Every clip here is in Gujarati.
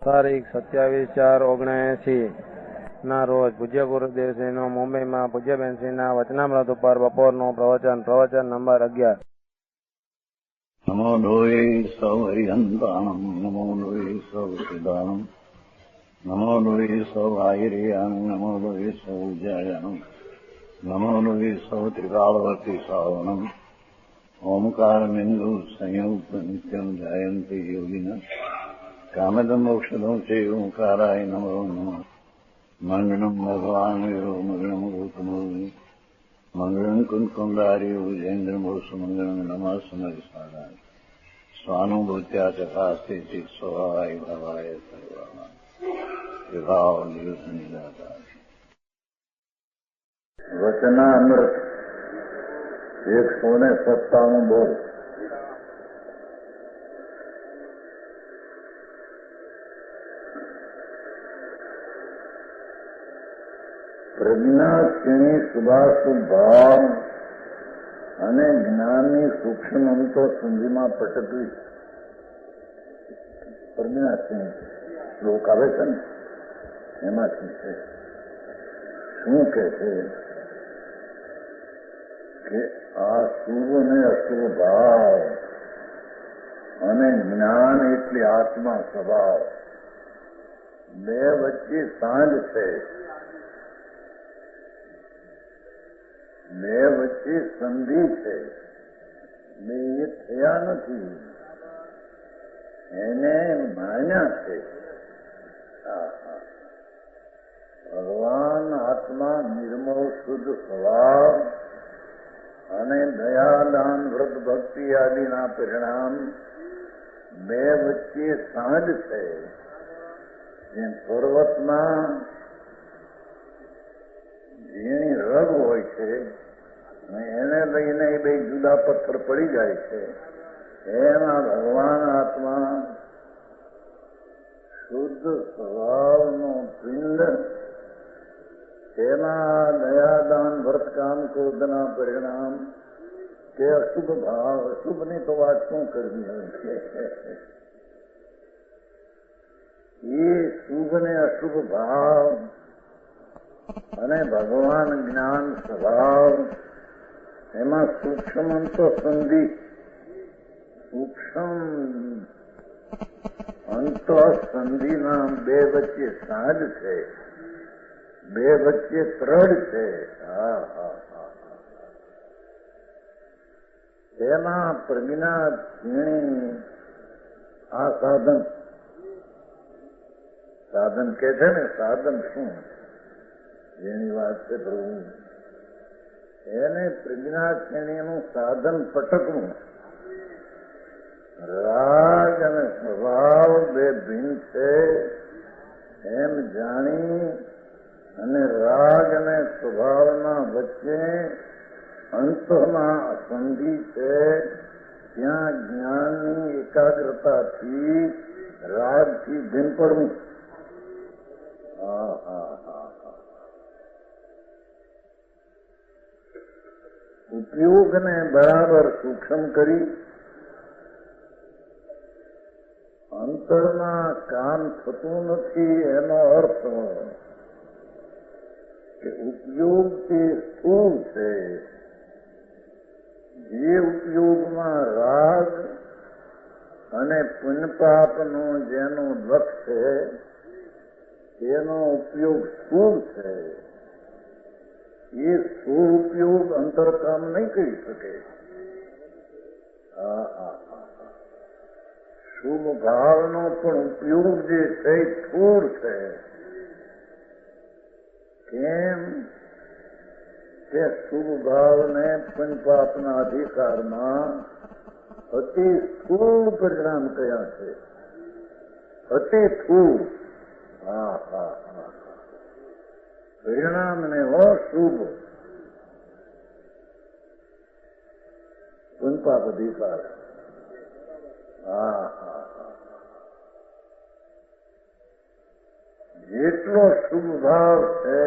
તારીખ 27/4/79 ના રોજ પૂજ્ય ગુરુદેવશ્રીનું મુંબઈમાં પૂજ્યબેનશ્રીના વચનામૃત ઉપર બપોરનું પ્રવચન નંબર 11. નમો લોહે સૌ હરિહંતાણમ, નમો લોહે સૌ સિદાનમ, નમો લોહે સૌ આયર્યાન, નમો લોહે સૌ જયાનમ, નમો લોહે સૌ ત્રિકાળવર્તી સાવનમ, ઓમકાર બિંદુ સંયુક્ત નિત્યમ જાયંતિ યોગિના કામદમ મોક્ષદમ છે ઓંકારાય નમો નમઃ. મંગળમ ભગવાન વીરો મંગળમ ગૌતમોની મંગળમ કુંકુંડાર્યો જૈન્દ્રમોષ મંગળમ નમઃ સમરિસાદાય સ્વાનુભૂત્યા ચકાસ્તે ચિત સ્વભાવાય ભવાય સર્વાના વિભાવ નિદાતા. વચનામૃત 197 બોલ. પ્રજ્ઞા ક્ષીણી શુભાશુભ ભાવ અને જ્ઞાનની સૂક્ષ્મ અંતો સંધિમાં પટકવી. પ્રજ્ઞા ક્ષીણી શ્લોક આવે છે ને એમાંથી છે. શું કે છે કે આ શુભ અને અશુભ ભાવ અને જ્ઞાન એટલે આત્મા સ્વભાવ બે વચ્ચે સાંજ છે. બે વચ્ચે સંધિ છે. બે એ થયા નથી, એને માન્યા છે. ભગવાન આત્મા નિર્મળ શુદ્ધ સ્વભાવ અને દયાદાન વ્રત ભક્તિ આદિના પરિણામ બે વચ્ચે સાંજ છે. જેમ પર્વતમાં ઝીણી રગ હોય છે અને એને લઈને એ બે જુદા પથ્થર પડી જાય છે, એમાં ભગવાન આત્મા શુદ્ધ સ્વભાવનો પિંડ, તેના દયાદાન વ્રત કામ ક્રોધના પરિણામ કે અશુભ ભાવ. અશુભની તો વાત શું કરવી હોય છે. એ શુભ ને અશુભ ભાવ અને ભગવાન જ્ઞાન સ્વભાવ, એમાં સૂક્ષ્મ અંતો સંધિ, સૂક્ષ્મ અંતો સંધિના બે વચ્ચે સાંજ છે, બે વચ્ચે ત્રડ છે. તેમાં પ્રજ્ઞા ક્ષીણી આ સાધન કે છે ને, સાધન શું જેની વાત છે પ્રભુ, એને પ્રજ્ઞા ક્ષીણીનું સાધન પટકવું. રાગ અને સ્વભાવ બે ભિન્ન છે એમ જાણી અને રાગ અને સ્વભાવના વચ્ચે અંતમાં સંધિ છે, ત્યાં જ્ઞાનની એકાગ્રતાથી રાગથી ભિન્ન પડવું. ઉપયોગને બરાબર સૂક્ષ્મ કરી અંતરમાં કામ થતું નથી. એનો અર્થ કે ઉપયોગથી સ્થૂળ છે. જે ઉપયોગમાં રાગ અને પુણ્યપાપનો જેનો લક્ષ છે તેનો ઉપયોગ સ્થૂળ છે. એ સ્થૂળ ઉપયોગ અંતરકામ નહીં કરી શકે. શુભ ભાવનો પણ ઉપયોગ જે છે એ સ્થૂળ છે. કેમ કે શુભ ભાવને પુણ્યપાપના અધિકારમાં અતિ સ્થૂળ પરિણામ કયા છે. અતિ સ્થૂળ પરિણામને શુભ પુણ્યપાપ અધિકાર. જેટલો શુભ ભાવ છે,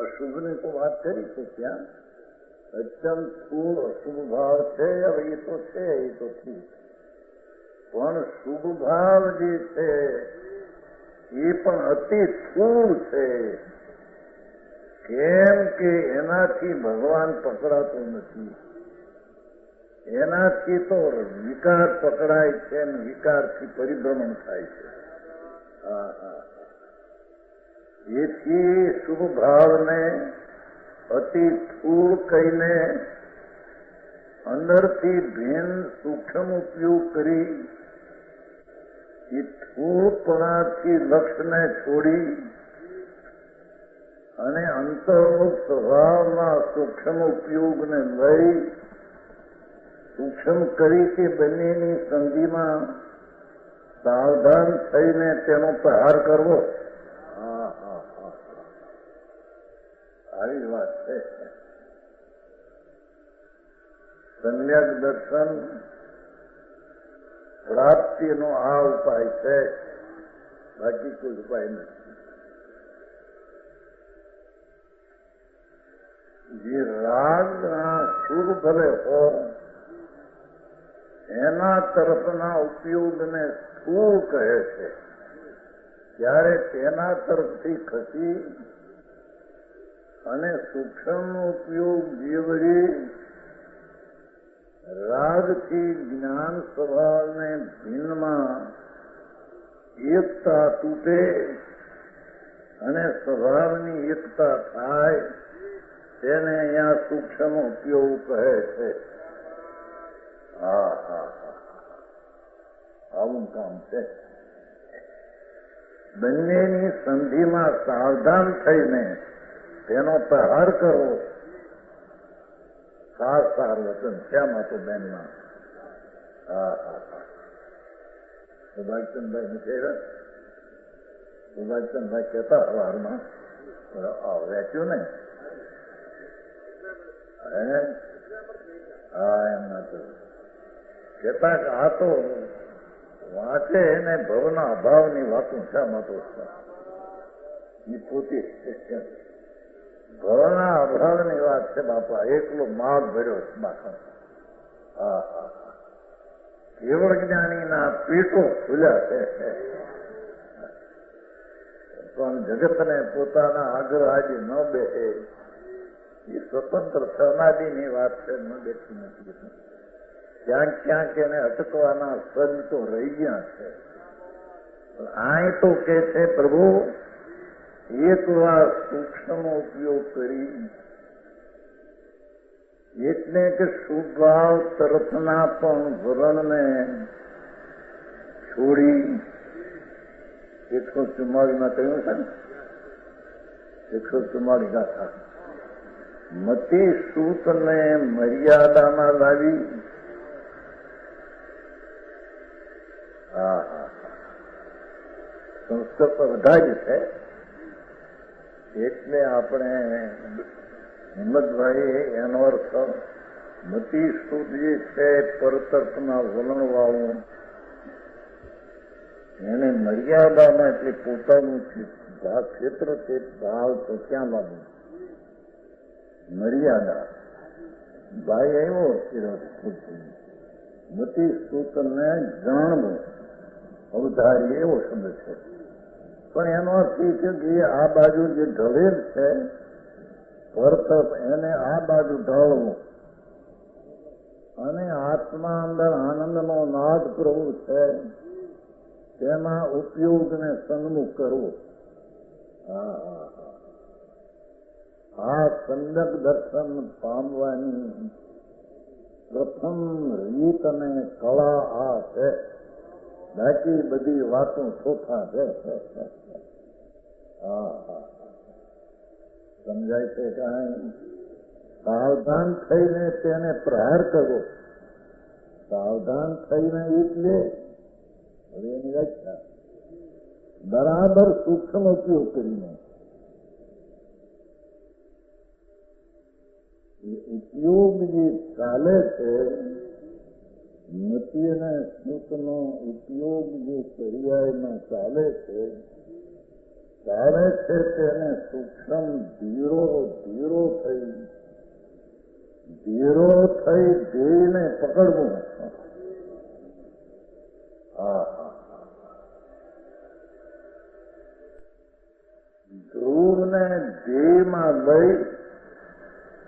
અશુભની તો વાત કરી છે ત્યાં, અત્યંત સ્થૂળ અશુભ ભાવ છે. હવે એ તો છે, એ તો ઠીક, પણ શુભ ભાવ જે છે એ પણ અતિ સ્થૂળ છે. કેમ કે એનાથી ભગવાન પકડાતો નથી. એનાથી તો વિકાર પકડાય છે અને વિકારથી પરિભ્રમણ થાય છે. એથી શુભ ભાવને અતિ સ્થૂળ કહીને અંદરથી ભિન્ન સૂક્ષ્મ ઉપયોગ કરી એ સ્થૂળપણાથી લક્ષ્યને છોડી અને અંતર્મુખ સ્વભાવના સૂક્ષ્મ ઉપયોગને લઈ સૂક્ષ્મ કરી કે બંનેની સંધિમાં સાવધાન થઈને તેનો પ્રહાર કરવો. આવી વાત છે. સમ્યક દર્શન પ્રાપ્તિનો આ ઉપાય છે, બાકી કોઈ ઉપાય નથી. જે રાગના સુર ભલે હોય એના તરફના ઉપયોગને સ્થૂળ કહે છે. ત્યારે તેના તરફથી ખસી અને સૂક્ષ્મ ઉપયોગ જીવડી રાગથી જ્ઞાન સ્વભાવને ભિન્નમાં એકતા તૂટે અને સ્વભાવની એકતા થાય તેને અહીંયા સૂક્ષ્મ ઉપયોગ કહે છે. આવું કામ છે. બંનેની સંધિમાં સાવધાન થઈને તેનો પ્રહાર કરવો. સાર વચન શ્યામાં તો બેનમાં સુભાષચંદભાઈ નીકળ્યા. સુભાષચંદભાઈ કહેતા સવારમાં વેચ્યું ને એમના તો કહેતા કે આ તો વાંચે એને ભવના અભાવની વાતો શામાં તો એ પોતે ભવના અભાવની વાત છે બાપા. એકલો માગ ભર્યો બાપા. કેવળ જ્ઞાનીના પેટો ખુલ્યા છે. પણ જગતને પોતાના આગ્રહ આજે ન બેસે એ સ્વતંત્ર સનાદીની વાત છે, ન બેઠી નથી. ક્યાંક એને અટકવાના સજ તો રહી ગયા છે. આ તો કે છે પ્રભુ એક વાર સૂક્ષ્મ ઉપયોગ કરી એટલે કે શુભાવ તરફના પણ વલણને છોડી 144 કહ્યું છે ને 144 ગાથા મતિ સૂતને મર્યાદામાં લાવી સંસ્કૃત બધા જ છે એટલે આપણે હિંમતભાઈ એનો અર્થ મતિ સૂત જે છે પરતર્કના વલણવાળું એને મર્યાદામાં એટલે પોતાનું ક્ષેત્ર તે ભાવ તો ક્યાં લાવવું. મર્યાદા ભાઈ આવ્યો મતિ સૂતને જાણવું અવધારી એવો શબ્દ છે. પણ એનો અર્થ એ છે કે આ બાજુ જે ઢળેલ છે પરતપ એને આ બાજુ ઢળવું અને આત્મા અંદર આનંદનો નાદ પ્રભુ છે તેમાં ઉપયોગને સન્મુખ કરવો. આ સમ્યક દર્શન પામવાની પ્રથમ રીત અને કળા આ છે. બાકી બધી વાતો ચોખા છે. સમજાય છે કાંઈ? સાવધાન થઈને તેને પ્રહાર કરવો. સાવધાન થઈને એટલે હવે એની વ્યાખ્યા બરાબર સૂક્ષ્મ ઉપયોગ કરીને ઉપયોગ જે ચાલે છે મતિ અને સ્મૃતનો ઉપયોગ જે પર્યાયમાં ચાલે છે તેને સૂક્ષ્મ ધીરો થઈ ધ્યેયને પકડવું. લઈ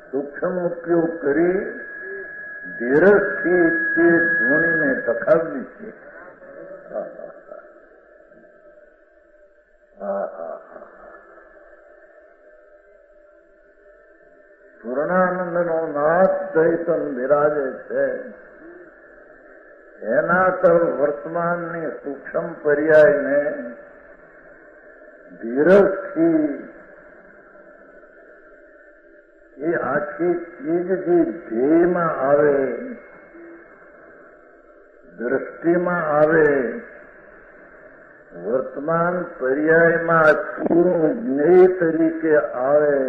સૂક્ષ્મ ઉપયોગ કરી ધીરજથી તે ધૂણીને ટકાવવી છે. પૂર્ણાનંદનો નાથ દૈતન બિરાજે છે. એના તર વર્તમાનની સૂક્ષ્મ પર્યાયને ધીરજથી એ આખી ચીજ જે ધ્યેયમાં આવે, દ્રષ્ટિમાં આવે, વર્તમાન પર્યાયમાં પૂરું જ્ઞેય તરીકે આવે,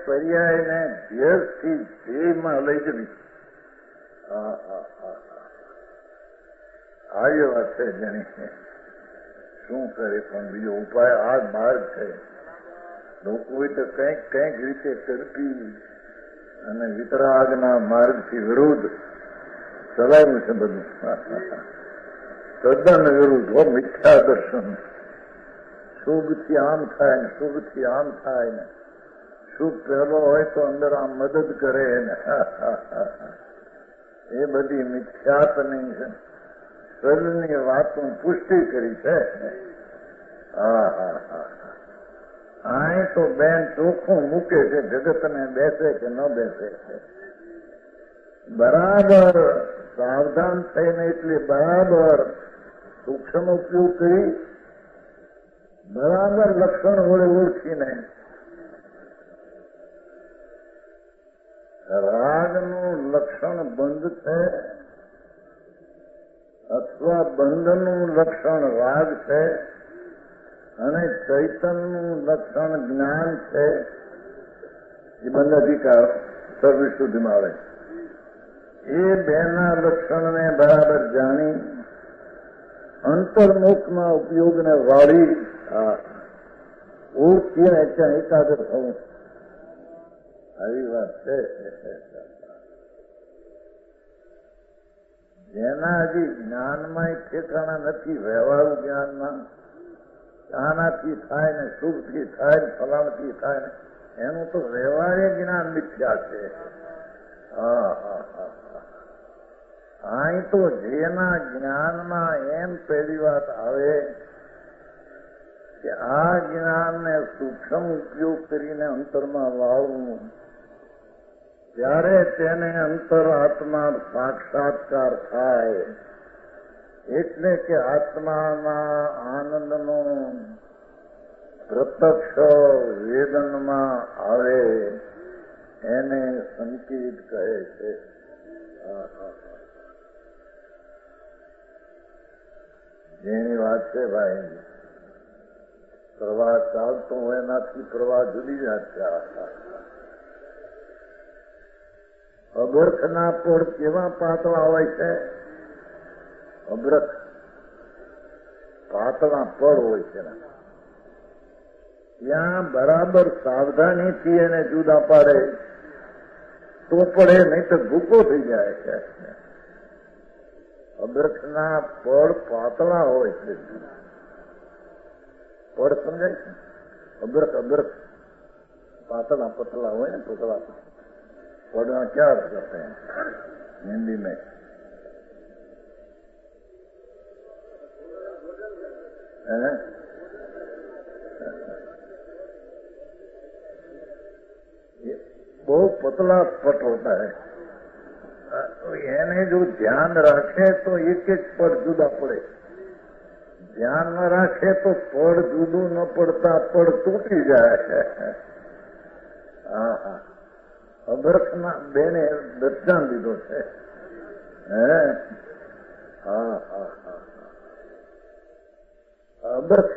પર્યાયને ધ્યેયથી ધ્યેયમાં લઈ જવી. આવી વાત છે જેની શું કરે, પણ બીજો ઉપાય આ માર્ગ છે. લોકોએ તો કંઈક રીતે કરતી અને વિતરાગના માર્ગથી વિરુદ્ધ ચલાવ્યું છે બધું. તદ્દન વિરુદ્ધ. મિથ્યા દર્શન. શુભથી આમ થાય ને શુભથી આમ થાય ને શુભ પહેલો હોય તો અંદર આમ મદદ કરે ને એ બધી મિથ્યાતની છે. શરીરની વાતો પુષ્ટિ કરી છે. અહીં તો બેન ચોખ્ખું મૂકે છે જગતને બેસે કે ન બેસે છે. બરાબર સાવધાન થઈને એટલે બરાબર સૂક્ષ્મ ઉપયોગ કરી બરાબર લક્ષણ વડે ઓળખીને રાગનું લક્ષણ બંધ છે અથવા બંધનું લક્ષણ રાગ છે અને ચૈતનનું લક્ષણ જ્ઞાન છે. એ બંધ અધિકાર સર્વશુદ્ધિમાં આવે. એ બેના લક્ષણને બરાબર જાણી અંતર્મુખના ઉપયોગને વાળી ઓળખીને ત્યાં એકાગ્ર થવું. આવી વાત છે. જેના હજી જ્ઞાનમાં ઠેકાણા નથી, વ્યવહારુ જ્ઞાનમાં આનાથી થાય ને શુભથી થાય ને ફલાણથી થાય ને એનું તો વ્યવહારિક જ્ઞાન મિથ્યા છે. અહીં તો જેના જ્ઞાનમાં એમ પહેલી વાત આવે કે આ જ્ઞાનને સૂક્ષ્મ ઉપયોગ કરીને અંતરમાં વાળવું, ત્યારે તેને અંતર આત્મા સાક્ષાત્કાર થાય. એટલે કે આત્માના આનંદનો પ્રત્યક્ષ વેદનમાં આવે એને સંકેત કહે છે. જેની વાત છે ભાઈ, પ્રવાહ ચાલતો હોય એનાથી પ્રવાહ જુદી વાત છે. અબરખના પડ કેવા પાતળા હોય છે? અબરખ પાતળા પડ હોય છે. ત્યાં બરાબર સાવધાનીથી એને જુદા પાડે તો પડે, નહીં તો ભૂકો થઈ જાય છે. અબરખના પડ પાતળા હોય છે. પડ સમજાય છે? અબરખ પાતળા પતલા હોય ને, પતલા पढ़ना क्या अर्थ करते हैं हिंदी में? બહુ પતલા પટ હોતા है. એને જો ધ્યાન રાખે તો એક એક પડ જુદા પડે. ધ્યાન ન રાખે તો પડ જુદું ન પડતા પડ તૂટી જાય. હા, અબરખના બેને દર્શાન દીધો છે. અબરખ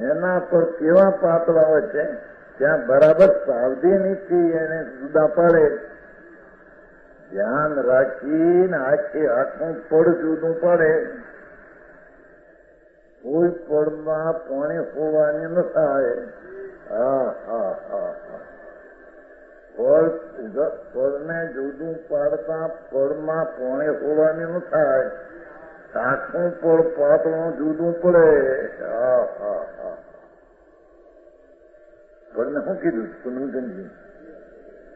એના પર કેવા પાતળા હોય છે, ત્યાં બરાબર સાવધાનીથી એને જુદા પાડે. ધ્યાન રાખીને આખું પડ જુદું પડે. કોઈ પડમાં પાણી હોવાની ન થાય. પળને જુદું પાડતા પળમાં પોણે હોવાની ન થાય. આખું પળ પાતળું જુદું પડે. આપણને શું કીધું પુનમચંદજી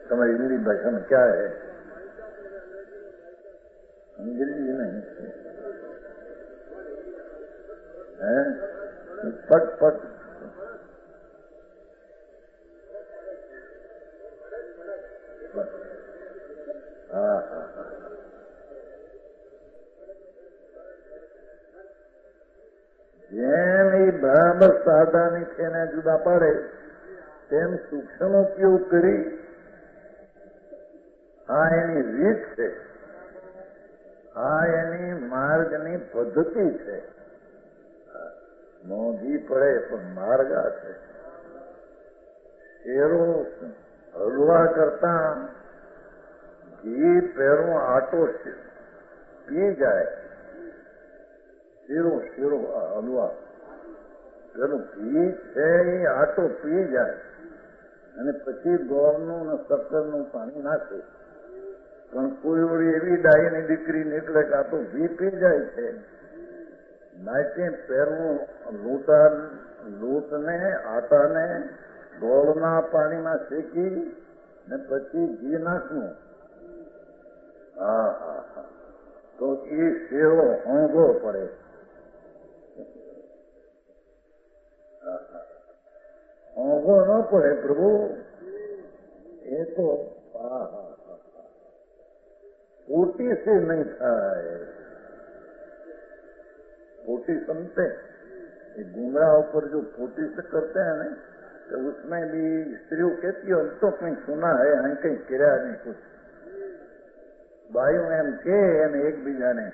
તમારી હિન્દી ભાષામાં ક્યાં હે અંગ્રેજી નહીં હે પટ પટ હા હા જેમ એ બરાબર સાદાની છે એને જુદા પાડે તેમ સૂક્ષ્મ ઉપયોગ કરી આ એની રીત છે, આ એની માર્ગની પદ્ધતિ છે. મોંઘી પડે પણ માર્ગ આ છે. શેરો હલવા કરતા ઘી પેરો આટો પી જાય. શીરો શીરો હલવા પેલું ઘી છે એ આટો પી જાય અને પછી ગોળનું ને શક્કરનું પાણી નાખે. પણ કોઈ ઓળી એવી ડાયની દીકરી નીકળે કે આ તો ઘી પી જાય છે. નાચે પહેરવું લૂંટને આટાને ગોળના પાણીમાં શેકી ને પછી ઘી નાખવું. હા હા હા તો એ શેરો હોંગો પડે. હોંગો ન પડે પ્રભુ એ તો पोटी से नहीं खाए. पोटी सुनते ये घूंगरा ऊपर जो पोटी से करते हैं ना तो उसमें भी स्त्रियों कहती है तो कहीं सुना है અહીં કઈ કર્યા નહીં कुछ ભાઈઓ એમ કે એક બીજાને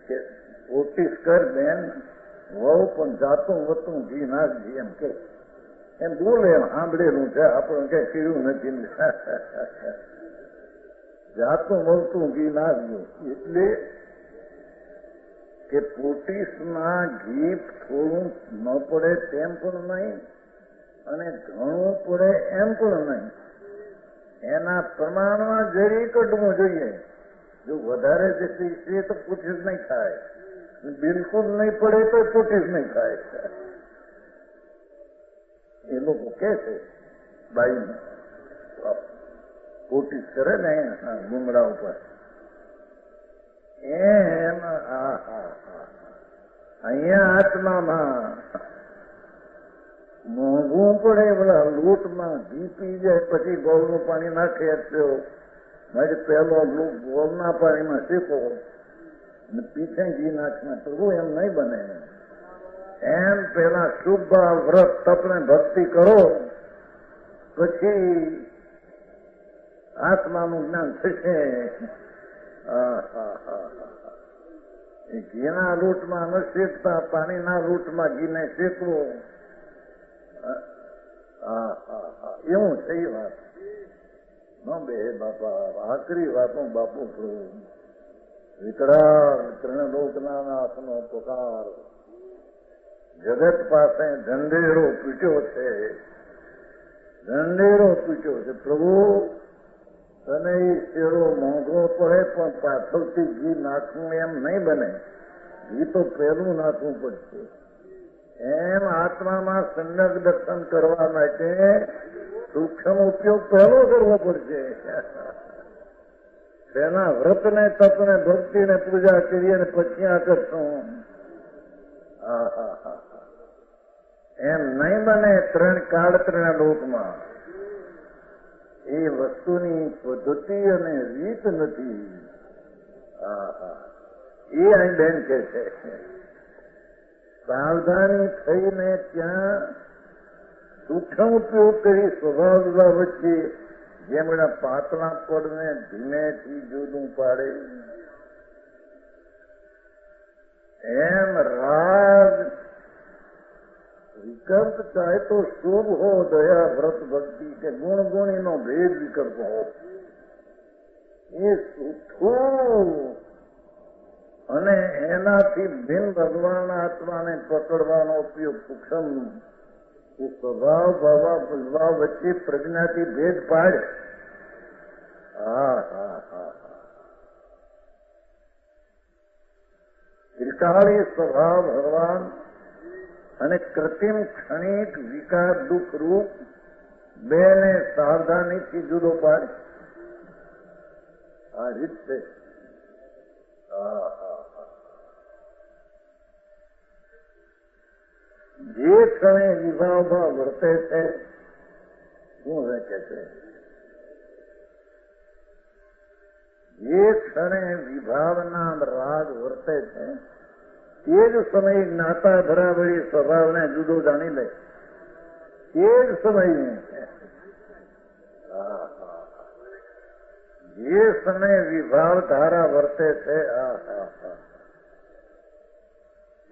કે પોટીસ કર બેન વહુ પણ જાતું વતું ઘી નાખજી એમ કે એમ બોલે એમ સાંભળેલું છે આપણને કઈ કર્યું નથી. જાતું મળતું ઘી નાખજો એટલે કે પોટીસમાં ઘી થોડું ન પડે તેમ પણ નહીં અને ઘણું પડે એમ પણ નહીં. એના પ્રમાણમાં જરી કઢવું જોઈએ. જો વધારે જેટલી છે તો પોટીસ નહીં ખાય, બિલકુલ નહીં પડે તો પોટીસ નહીં ખાય. એ લોકો કે છે બાઈને પોટીસ કરે ને ગુંગળા ઉપર એમ અહીંયા આત્મામાં મોંઘું પડે પેલા લૂંટમાં ઘી પી જાય પછી ગોળનું પાણી નાખે આપ્યો મારે પહેલો લૂંટ ગોળના પાણીમાં શીખો અને પીછે ઘી નાખના પ્રભુ એમ નહીં બને. એમ પેલા શુભ વ્રત તપને ભક્તિ કરો પછી આત્માનું જ્ઞાન થશે. એ ઘીના લૂંટમાં ન શેકતા પાણીના લૂંટમાં ઘીને શેકવો એવું છે એ વાત ન બે બાપા. આકરી વાતો બાપુ વિકરાળ ત્રણલોકના નાથનો પુકાર જગત પાસે ઢંઢેરો પીટ્યો છે, ઢંઢેરો પીટ્યો છે. પ્રભુ તને એ શેરો મોંઘો પડે પણ પાછળથી ઘી નાખવું એમ નહીં બને. ઘી તો પહેલું નાખવું પડશે. એમ આત્મામાં સંજ્ઞક દર્શન કરવા માટે સૂક્ષ્મ ઉપયોગ પહેલો કરવો પડશે. તેના વ્રતને તપને ભક્તિને પૂજા કરીએ ને પછી આ કરશું. એમ નહીં બને. ત્રણ કાળ ત્રણ લોકમાં એ વસ્તુની પદ્ધતિ અને રીત નથી. એ અહીં બેન કે છે સાવધાની થઈને ત્યાં સૂક્ષ્મ ઉપયોગ કરી સ્વભાવ વચ્ચે જેમણે પાતળા પડને ધીમેથી જુદું પાડે એમ રાગ વિકલ્પ ચાહે તો શુભ હો દયા વ્રત ભક્તિ કે ગુણ ગુણીનો ભેદ વિકલ્પ હો એ સુઠું અને એનાથી ભિન્ન ભગવાન આત્માને પકડવાનો ઉપયોગ સૂક્ષ્મ એ સ્વભાવ ભાવ વચ્ચે પ્રજ્ઞાથી ભેદ પાડે. ત્રિકાળી સ્વભાવ ભગવાન અને કૃત્રિમ ક્ષણિક વિકાર દુઃખ રૂપ બેને સાવધાનીથી જુદો પાડે. આ રીત છે. જે ક્ષણે વિભાવભાવ વર્તે છે શું વેચે છે? જે ક્ષણે વિભાવના રાગ વર્તે છે તે જ સમયે જ્ઞાતા ધરાવડી સ્વભાવને જુદો જાણી લે. તે જ સમયે જે સમયે વિભાવ ધારા વર્તે છે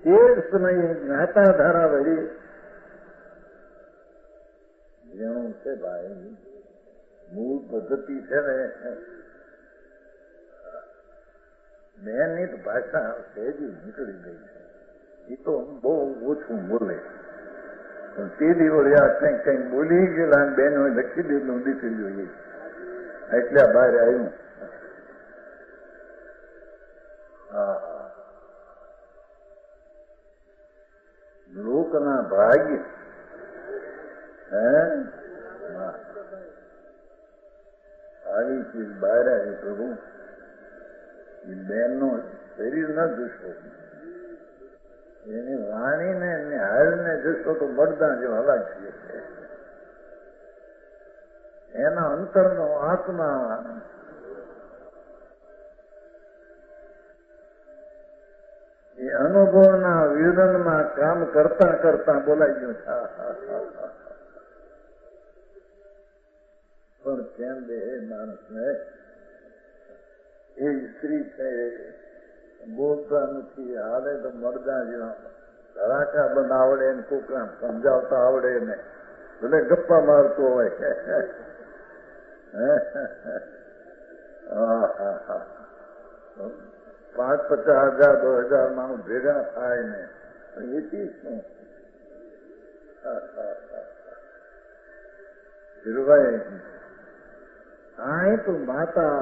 તે જ સમયે જ્ઞાતા ધારા વળી જેનું છે ભાઈ મૂળ પદ્ધતિ છે ને. મેની તો ભાષા સહેજી નીકળી ગઈ છે. એ તો બહુ ઓછું બોલે પણ તે દિવસે આ કંઈક બોલી ગયેલા બેનો લખી દીધું દીકરી જોઈએ એટલે બહાર આવ્યું. લોકના ભાગ્ય આવી ચીજ બહાર આવી. પ્રભુ એ બેનનો શરીર ન જોશો, એની વાણીને એની હાલને જોશો તો બળદા જેવો હલાક છે. એના અંતરનો આત્મા એ અનુભવના વિરનમાં કામ કરતા કરતા બોલાઈ ગયું છે. પણ કેમ બે માણસને એ સ્ત્રી છે બોલતા નથી, હાલે તો મરદા જેવા ધડાકા બંધ આવડે ને કોકરા સમજાવતા આવડે ને ભલે ગપ્પા મારતો હોય. 5,000, 50,000, 2,000 માણસ ભેગા થાય ને એથી શું ધીરુભાઈ? અહીં તો માતા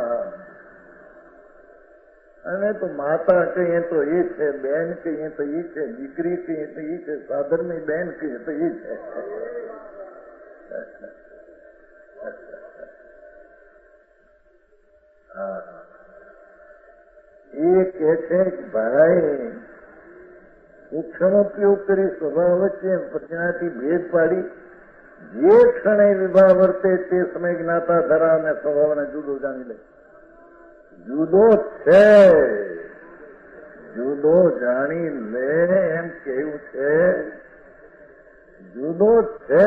અને તો માતા કહીએ તો એ છે, બેન કહીએ તો એ છે, દીકરી કહીએ તો એ છે, સાધનની બેન કહીએ તો એ છે. એ કે છે કે ભાઈ સૂક્ષ્મ ઉપયોગ કરી સ્વભાવ વચ્ચે પ્રજ્ઞાથી ભેદ પાડી જે ક્ષણે વિભાવ વર્તે તે સમય જ્ઞાતા ધરા અને સ્વભાવને જુદો જાણી લે. જુદો છે, જુદો જાણી લે એમ કેવું છે. જુદો છે.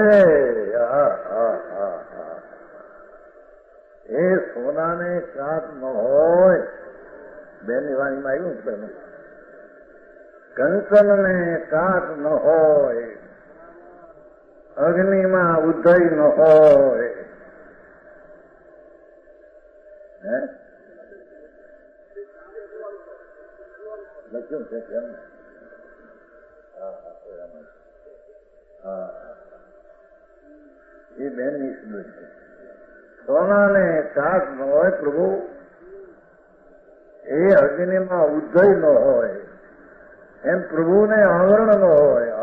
એ સોનાને કાટ ન હોય. બેનની વાણીમાં આવ્યું છે ને, કંચનને કાટ ન હોય, અગ્નિમાં ઉદય ન હોય. લખ્યું છે કેમ? એ બેનની સમજ છે. સોનાને કાટ ન હોય પ્રભુ, એ અગ્નિમાં ઉદય ન હોય, એમ પ્રભુને આવરણ ન હોય.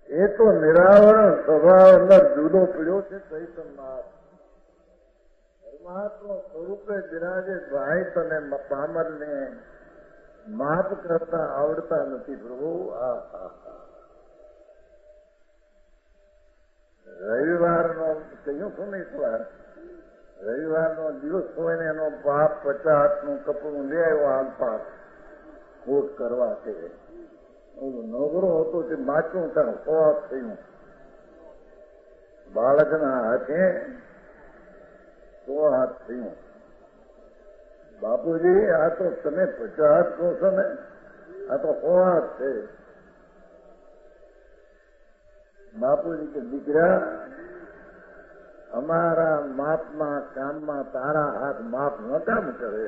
એ તો નિરાવરણ સ્વભાવ અંદર જુદો પીડ્યો છે. ચૈતન્યનાથ પરમાત્મા સ્વરૂપે બિરાજે. ભાઈ તને પામરને માફ કરતા આવડતા નથી પ્રભુ. રવિવારનો કહ્યું છું ને, એકવાર રવિવારનો દિવસ હોય ને એનો બાપ 50 કપડું લે આવ્યો આલપાસ કોટ કરવા છે. નોકરો હતો તે માચું તાર 100 થયું. બાળકના હાથે 100 હાથ થયું. બાપુજી આ તો તમે 50 કહો છો ને, આ તો 100 હાથ છે. બાપુજી કે દીકરા, અમારા માપમાં કામમાં તારા હાથ માપ ન કામ કરે.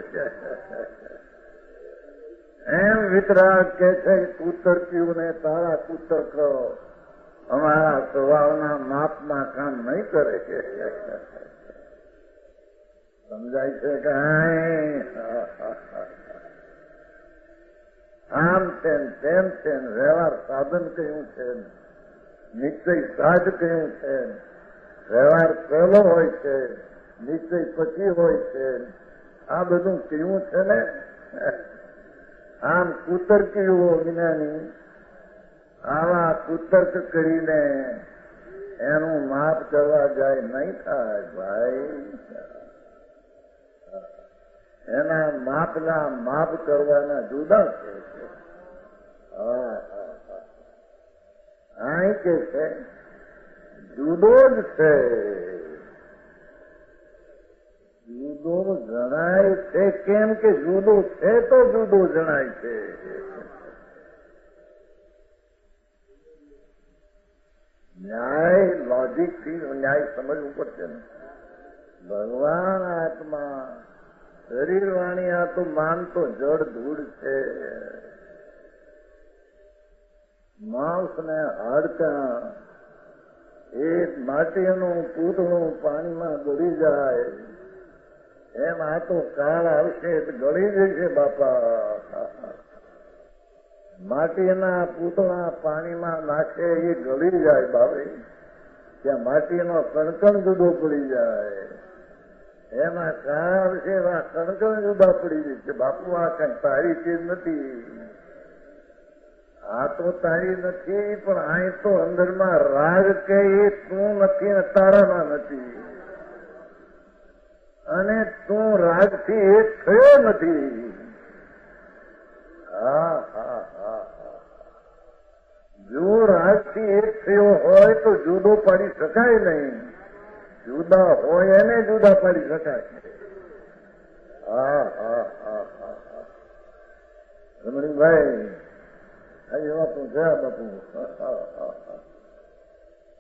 એમ વિતરાગ કે છે કુતરક્યું ને તારા કુતર કરો, અમારા સ્વભાવના માપમાં કામ નહીં કરે. સમજાય છે કે આમ છે તેમ છે, વ્યવહાર સાધન કયું છે. નિશ્ચય સાજ કહ્યું છે, વ્યવહાર પહેલો હોય છે, નિશ્ચય પછી હોય છે. આ બધું કેવું છે ને, આમ કુતર્કીઓ જ્ઞાની આવા કુતર્ક કરીને એનું માપ કરવા જાય નહીં થાય ભાઈ. એના માપના માપ કરવાના જુદા છે. અહીં કે છે જુદો જ છે, જુદો જણાય છે. કેમ કે જુદો છે તો જુદો જણાય છે. ન્યાય લોજિક થી ન્યાય સમજવું પડશે ને. ભગવાન આત્મા, શરીર વાણી આ તો માન તો જડ ધૂળ છે. માંસ ને હાડકા એ માટીનું પૂતળું પાણીમાં ગળી જાય એમ આ તો કાળ આવશે ગળી જશે બાપા. માટીના પૂતળા પાણીમાં નાખે એ ગળી જાય બાબે. ત્યાં માટીનો કણકણ જુદો પડી જાય. એમાં કાળ આવશે એવા કણકણ જુદા પડી જશે બાપુ. આ કઈ તારી ચીજ નથી, આ તો તારી નથી. પણ અહીં તો અંદરમાં રાગ કે એ તું નથી ને તારામાં નથી, અને તું રાગથી એક થયો નથી. જો રાગથી એક થયો હોય તો જુદો પાડી શકાય નહીં. જુદા હોય એને જુદા પાડી શકાય. રમણીભાઈ એવા તું ગયા બાપુ.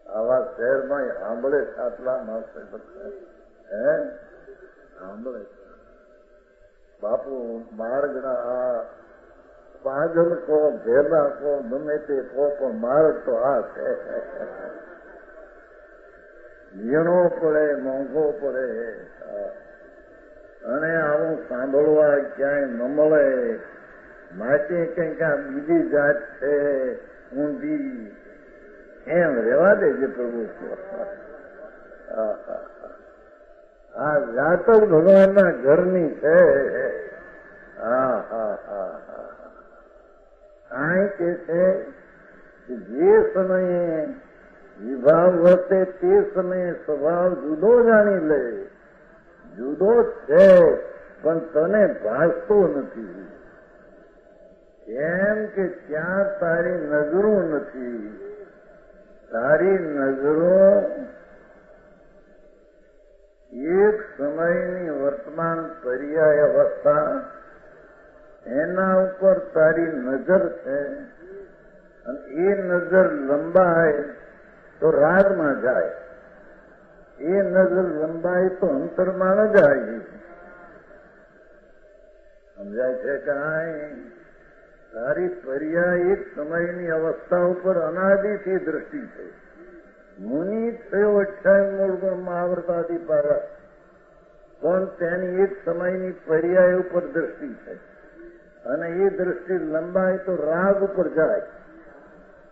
આવા શહેરમાં આંબળે સાતલા માસે હે આંબળે બાપુ. માર્ગના આ પાગલ કો ભેદા કો ગમે તે કો પણ માર્ગ તો આ છે. ઝીણો પડે, મોંઘો પડે, અને આવું સાંભળવા ક્યાંય ન મળે. માટે કંઈક આ બીજી જાત છે ઊંધી, એમ રેવા દેજે પ્રભુ. આ જાત જ ભગવાનના ઘરની છે. અહીં કે છે જે સમયે વિભાવ વર્તે તે સમયે સ્વભાવ જુદો જાણી લે. જુદો છે પણ તને ભાસતો નથી. કેમ કે ત્યાં તારી નજરો નથી. તારી નજરો એક સમયની વર્તમાન પર્યાય અવસ્થા એના ઉપર તારી નજર છે. અને એ નજર લંબાય તો રાગમાં જાય, એ નજર લંબાય તો અંતરમાં ન જાય. સમજાય છે કાંઈ? તારી પર્યાય એક સમયની અવસ્થા ઉપર અનાદિથી દ્રષ્ટિ છે. મુનિ થયો 28 મૂળ ગુણમાં આવર્તાથી પારા, પણ તેની એક સમયની પર્યાય ઉપર દ્રષ્ટિ છે. અને એ દ્રષ્ટિ લંબાય તો રાગ ઉપર જાય,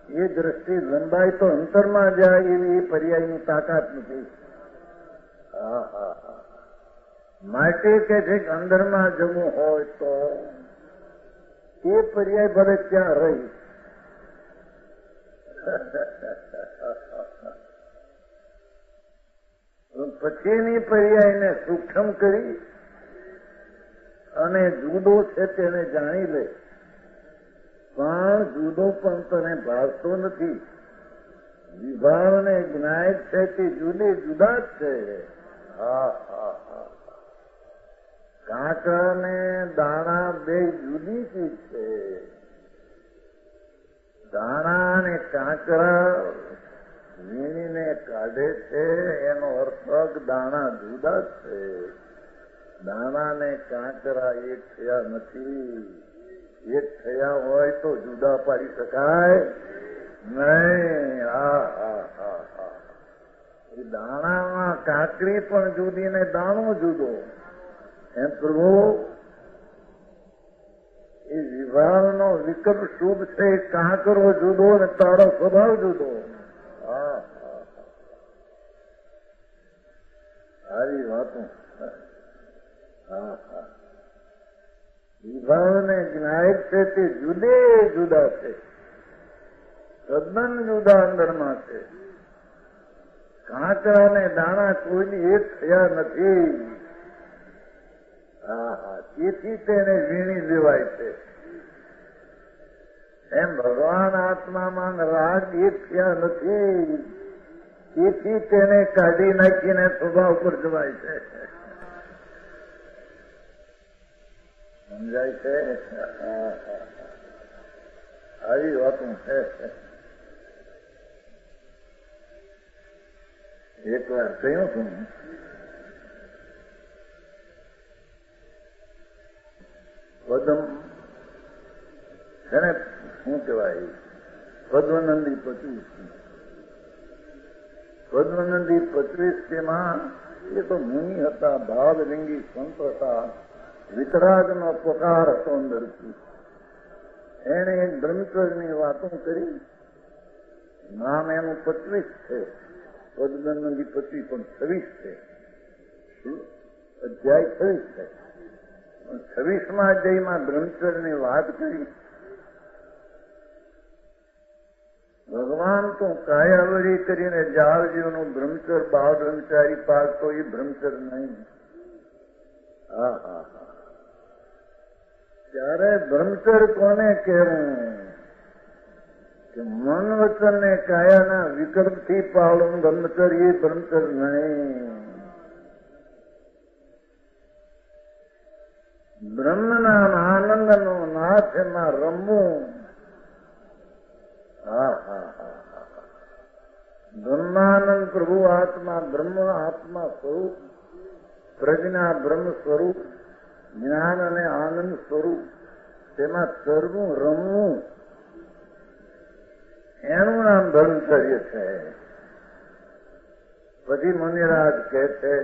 એ દ્રષ્ટિ લંબાય તો અંતરમાં જાય. એવી એ પર્યાયની તાકાત નથી. માટે કે છે કે અંદરમાં જવું હોય તો એ પર્યાય ભલે ત્યાં રહી. પછીની પર્યાયને સૂક્ષ્મ કરી અને જુદો છે તેને જાણી લે. પણ જુદો પણ તને ભાવતો નથી. વિભાવ ને જ્ઞાય છે તે જુદી જુદા જ છે. કાંકરા ને દાણા બે જુદી ચીજ છે. દાણા અને કાંકરા વીણીને કાઢે છે, એનો અર્થ દાણા જુદા છે. દાણા ને કાંકરા એક થયા નથી. એક થયા હોય તો જુદા પાડી શકાય નહીં. એ દાણામાં કાંકરી પણ જુદી ને દાણો જુદો. એમ પ્રભુ એ વિભાવનો વિકલ્પ શુભ છે. કાંકરો જુદો ને તારો સ્વભાવ જુદો. હા સારી વાતો. હા હા વિભાવ ને જ્ઞાયક છે તે જુદે જુદા છે, તદ્દન જુદા અંદરમાં છે. કાંકરા અને દાણા કોઈની એક થયા નથી. હા હા તેથી તેને વીણી લેવાય છે. એમ ભગવાન આત્મામાં રાગ એક થયા નથી, તેથી તેને કાઢી નાખીને સ્વભાવ પર જવાય છે. સમજાય છે? આવી વાતું છે. એક વાર કહ્યું છું, પદમ છે ને શું કહેવાય, પદ્મનંદી 25 માં એ તો મુનિ હતા, ભાવલિંગી સંત હતા, વિતરાગનો પકાર હતો અંદરથી. એને એક બ્રહ્મચર્યની વાતો કરી. નામ એનું 25 છે, પદ્મનંદી 25 પણ 26 છે, અધ્યાય 26 છે. 26માં અધ્યાયમાં બ્રહ્મચર્યની વાત કરી. ભગવાન તો કાયાવરી કરીને જાળજીવનું બ્રહ્મચર બાળ બ્રહ્મચારી પાડતો એ બ્રહ્મચર નહીં. હા હા હા ત્યારે બ્રહ્મચર કોને કહેવું કે મન વચન ને કાયાના વિકલ્પથી પાળું બ્રહ્મચર એ બ્રહ્મચર નહીં. બ્રહ્મના આનંદનો નાથ એમાં રમવું. હા હા હા હા બ્રહ્માનંદ પ્રભુ આત્મા, બ્રહ્મ આત્મા સ્વરૂપ, પ્રજ્ઞા બ્રહ્મ સ્વરૂપ, જ્ઞાન અને આનંદ સ્વરૂપ, તેમાં તરવું રમવું એનું નામ બ્રહ્મચર્ય છે. પછી મુનિરાજ કહે છે,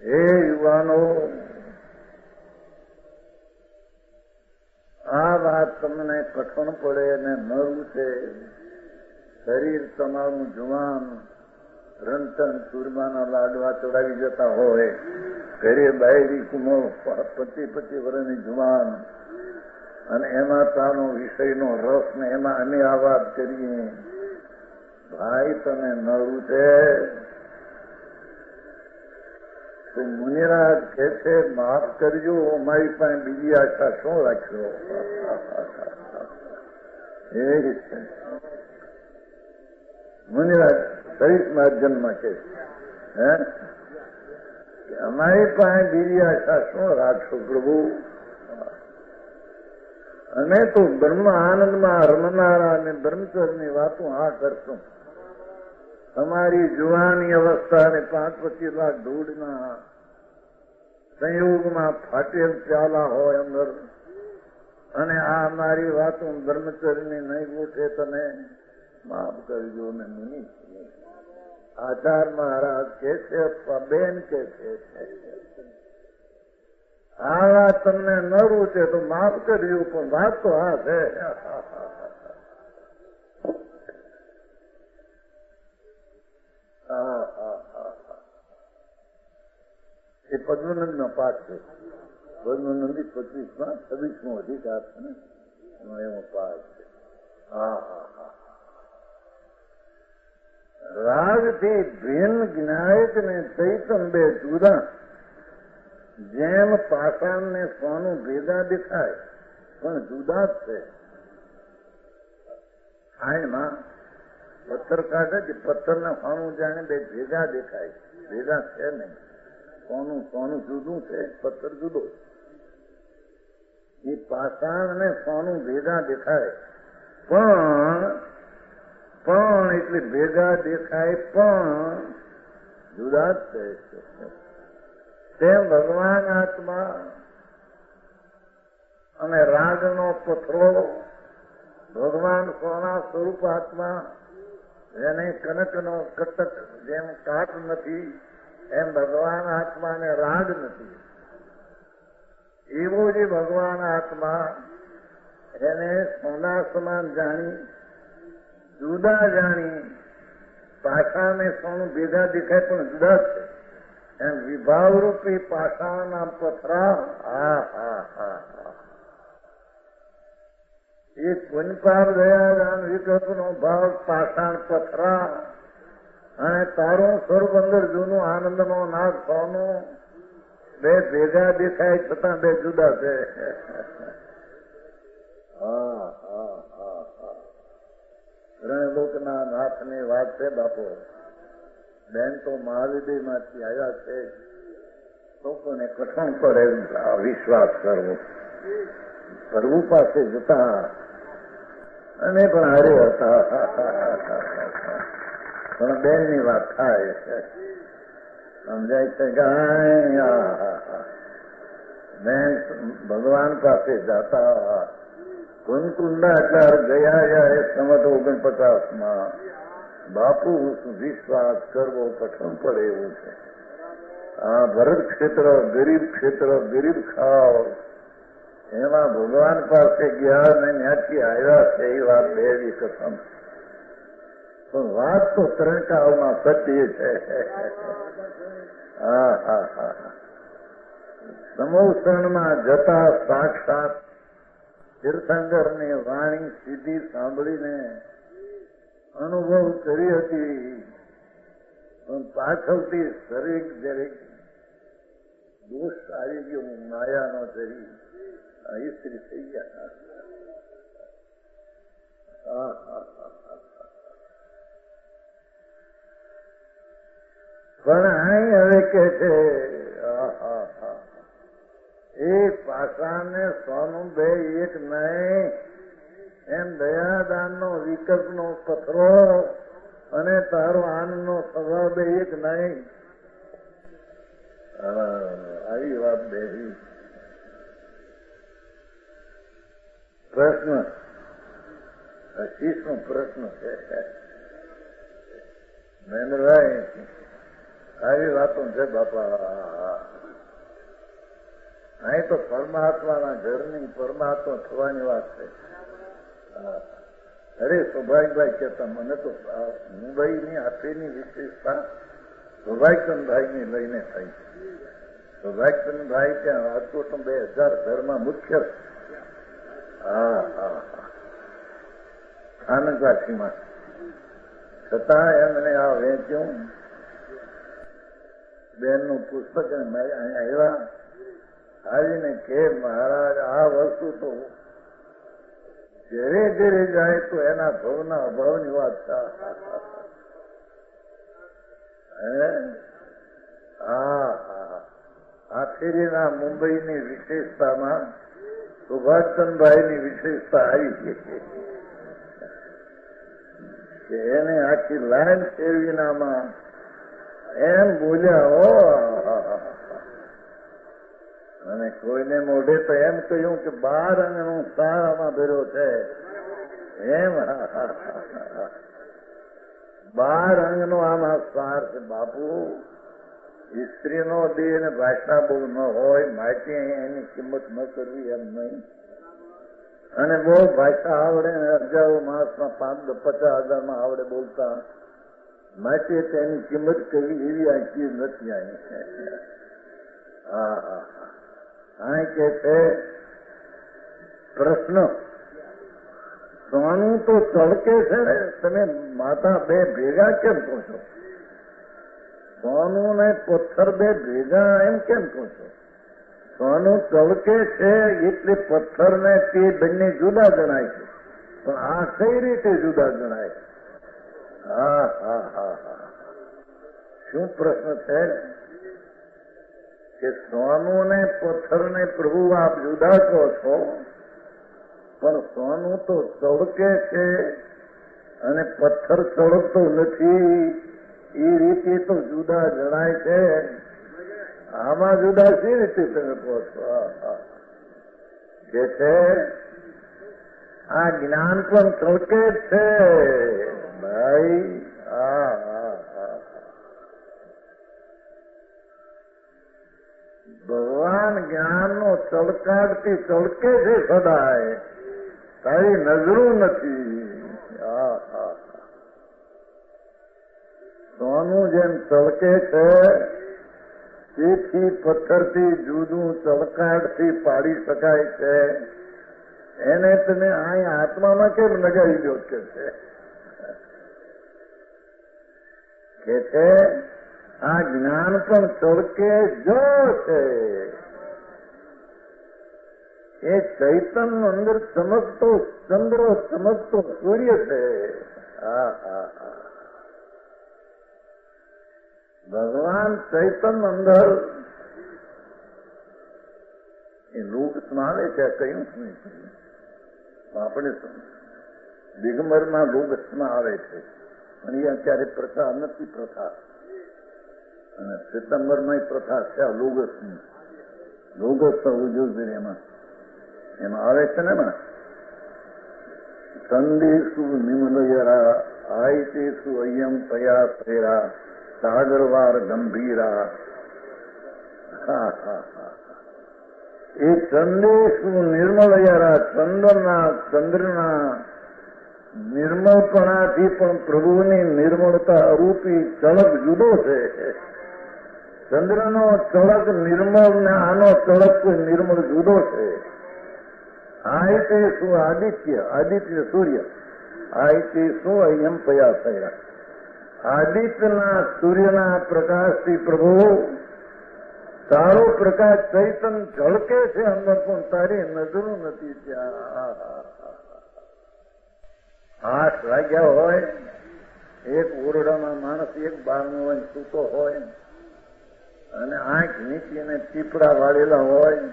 હે યુવાનો, આ વાત તમને કઠણ પડે અને નરું છે. શરીર તમારું જુવાન, રણતણ ચૂરમાના લાડવા ચડાવી જતા હોય, ઘરે બાયરી કુમો 25 વર્ષની જુવાન, અને એમાં તાનો વિષયનો રસ ને એમાં અમે આ વાત કરીએ. ભાઈ તમે નરું છે. તો મુનિરાજ કહે છે, માફ કરજો, અમારી પાસે બીજી આશા શું રાખ્યો. મુનિરાજ 23મા અધ્યાયમાં કહે છે, અમારી પાસે બીજી આશા શું રાખશો પ્રભુ? અમે તો બ્રહ્મ આનંદમાં રમનારા અને બ્રહ્મચર્યની વાતો આ કરશું. તમારી જુવાની અવસ્થા ને 5-25 લાખ ધૂળના સંયોગમાં ફાટેલ પ્યાલા હોય અંદર, અને આ મારી વાતો બ્રહ્મચર્યની નહીં ગોઠે, તમે માફ કરજો. ને મુનિ આચાર મહારાજ કે છે અથવા બેન કે છે, આ વાત તમને નડવું છે તો માફ કરજો, પણ વાત તો આ છે. એ પદ્મનંદ નો પાઠ છે. પદ્મનંદી 25માં 26મો અધિકાર છે ને, એનો પાઠ છે. હા હા હા રાગથી ભિન્ન જ્ઞાયક ને ચૈતન બે જુદા. જેમ પાષાણ ને સોનું ભેગા દેખાય પણ જુદા જ છે. ખાણમાં પથ્થર કાઢે કે પથ્થરને સોનું જાણે બે ભેગા દેખાય, ભેગા છે નહીં. સોનું જુદું છે, પથ્થર જુદો. એ પાષાણ ને સોનું ભેગા દેખાય પણ એટલે ભેગા દેખાય પણ જુદા જ છે. તેમ ભગવાન આત્મા અને રાગનો પથરો, ભગવાન સોના સ્વરૂપ આત્મા, એને કનકનો કટક જેમ કાટ નથી, એમ ભગવાન આત્માને રાગ નથી. એવો જે ભગવાન આત્મા, એને સોના સમાન જાણી જુદા જાણી પાષાણ ને સોનું ભેગા દેખાય પણ જુદા છે એમ વિભાવરૂપી પાષાણના પથરા એક પુનપાપ દયાદાન વિકલ્પનો ભાવ પાષાણ પથરા અને તારું સ્વરૂપ અંદર જૂનું આનંદનો નાદ સોનું બે ભેગા દેખાય છતાં બે જુદા છે. રણલોકના નાથની વાત છે બાપુ. બેન તો મહાવિદય માંથી આવ્યા છે, લોકોને કઠણ પડે વિશ્વાસ કરવો. પ્રભુ પાસે જતા અને પણ હારે હતા, પણ બેનની વાત થાય સમજાય છે કે બેન ભગવાન પાસે જતા કુંકુંડાચાર ગયા એ સંવત 49 બાપુ વિશ્વાસ કરવો કઠણ પડે એવું છે. આ ભરત ક્ષેત્ર ગરીબ ખાવ એમાં ભગવાન પાસે ગયા ને ત્યાંથી આવ્યા છે એ વાત બેવી કસમ. પણ વાત તો ત્રણકાઓમાં સત્ય છે. સમોસણમાં જતા સાક્ષાત તીર્થંકરની વાણી સીધી સાંભળીને અનુભવ કરી હતી, પણ પાછળથી શરીર દરેક દોષ આવી ગયો, માયાનો શરીર સ્ત્રી થઈ ગયા. પણ અહીં હવે કે છે એ પાષાણને સોનું બે એક નહીં, એમ દયાદાનનો વિકલ્પનો પથરો અને તારો આનંદનો સ્વભાવ બે એક નહીં. આવી વાત બેહી. પ્રશ્ન શીશનો પ્રશ્ન છે મહેન્દ્રભાઈ, આવી વાતો છે બાપા. અહીં તો પરમાત્માના ઘરની પરમાત્મા થવાની વાત છે. અરે સૌભાગ્યભાઈ કહેતા મને તો મુંબઈની આફેની વિશેષતા સૌભાગ્યચંદભાઈની લઈને થઈ. સૌભાગ્યચંદભાઈ ત્યાં રાજકોટ 2000 ઘરમાં મુખ્ય આનંદવાસીમાં છતાં એમને આ વેચ્યું બેનનું પુસ્તક અહીંયા આવ્યા આવીને કે મહારાજ આ વસ્તુ તો ઘરે ઘરે જાય તો એના ભવના અભાવની વાત આખેરીના મુંબઈની વિશેષતામાં સુભાષચંદભાઈની વિશેષતા આવી કે એને આખી લાઈન સેવીનામાં એમ બોલ્યા હો. અને કોઈને મોઢે તો એમ કહ્યું કે 12 અંગનો સાર આમાં ભર્યો છે. એમ 12 અંગનો આમાં સાર છે બાપુ. સ્ત્રીનો દેહ ને ભાષા બહુ ન હોય, માટી એની કિંમત ન કરવી એમ નહીં. અને બહુ ભાષા આવડે ને હજારો માણસમાં 50,000 આવડે બોલતા, માટે તેની કિંમત કરવી એવી આ ચીજ નથી. અહીં અહીં કે છે પ્રશ્ન સોનું તો તડકે છે ને, તમે માતા બે ભેગા કેમ કહો છો? સોનું ને પથ્થર બે ભેગા એમ કેમ કહો છો? સોનું તડકે છે એટલે પથ્થર ને તે બંને જુદા ગણાય છે, પણ આ કઈ રીતે જુદા ગણાય? શું પ્રશ્ન છે કે સોનું ને પથ્થર ને પ્રભુ આપ જુદા કહો છો, પણ સોનું તો તડકે છે અને પથ્થર તડકતો નથી, એ રીતે તો જુદા જણાય છે. આમાં જુદા સી રીતે તમે કહો છો? કે છે આ જ્ઞાન પણ તડકે જ છે ભાઈ. ભગવાન જ્ઞાનનો તડકાડથી તડકે છે સદાય, તારી નજરું નથી. ચળકે છે તેથી પથ્થરથી જુદું ચળકાટથી પાડી શકાય છે, એને તમે અહીં આત્મામાં કેમ લગાવી દો કે છે આ જ્ઞાન પણ ચળકે જો છે, એ ચૈતન્ય અંદર ચમકતો ચંદ્ર ચમકતો સૂર્ય છે. ભગવાન ચૈતન્ય અંદર એ લોક સ્નાવે છે, કયું નહીં આપણે દિગંબરમાં લોક સ્નાવે છે, પણ એ અત્યારે પ્રથા નથી. પ્રથા અને સિતંબરમાં પ્રથા છે આ લોગસની. લોગસ ઉજવશે એમાં આવે છે ને સંદેશુ નિમલયરા આયતેશુ અયમ તયા પ્રેરા સાગરવાર ગંભીરા. એ સંદેશુ નિર્મલયરા ચંદ્રના નિર્મળપણાથી પણ પ્રભુની નિર્મળતા રૂપી ચળક જુદો છે. ચંદ્રનો ચળક નિર્મળ ને આનો ચળક કોઈ નિર્મળ જુદો છે. આયતે શું આદિત્ય સૂર્ય, આયતે શું અયમ પયા થયા. આદિત્યના સૂર્યના પ્રકાશથી પ્રભુ તારો પ્રકાશ ચૈતન્ય ઝળકે છે અંદર, પણ તારી નજરો નથી ત્યાં. 8 વાગ્યા હોય, એક ઓરડામાં માણસ એક બારનો હોય સૂતો હોય, અને આંખ નીચીને ચીપડા વાળેલા હોય,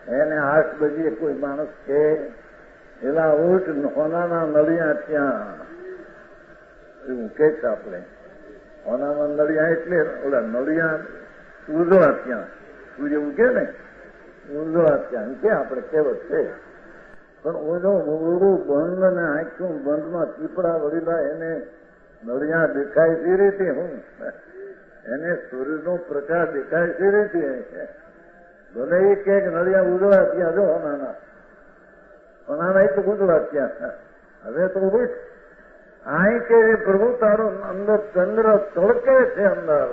એને 8 બજે કોઈ માણસ કે એલા ઉઠ, હોનાના નળિયા ત્યાં. એવું કે છે આપણે. હોનાના નળિયા એટલે ઓલા નળિયા ઉજળા ત્યાં, સૂર્ય ઉગે ને ઉજળા ત્યાં કે આપણે કહેવત છે. પણ ઓલો મોડું બંધ ને આંખું બંધમાં ચીપડા વળેલા એને નળિયા દેખાય છે રીતે, હું એને સૂર્યનો પ્રકાશ દેખાય છે રીતે. ભલે એ કે નળિયા ઉજળા ત્યાં જો હોનાના તો ઉજળા ત્યાં. હવે તો ઉઠ, અહીં કે પ્રભુ તારો અંદર ચંદ્ર તળકે છે અંદર.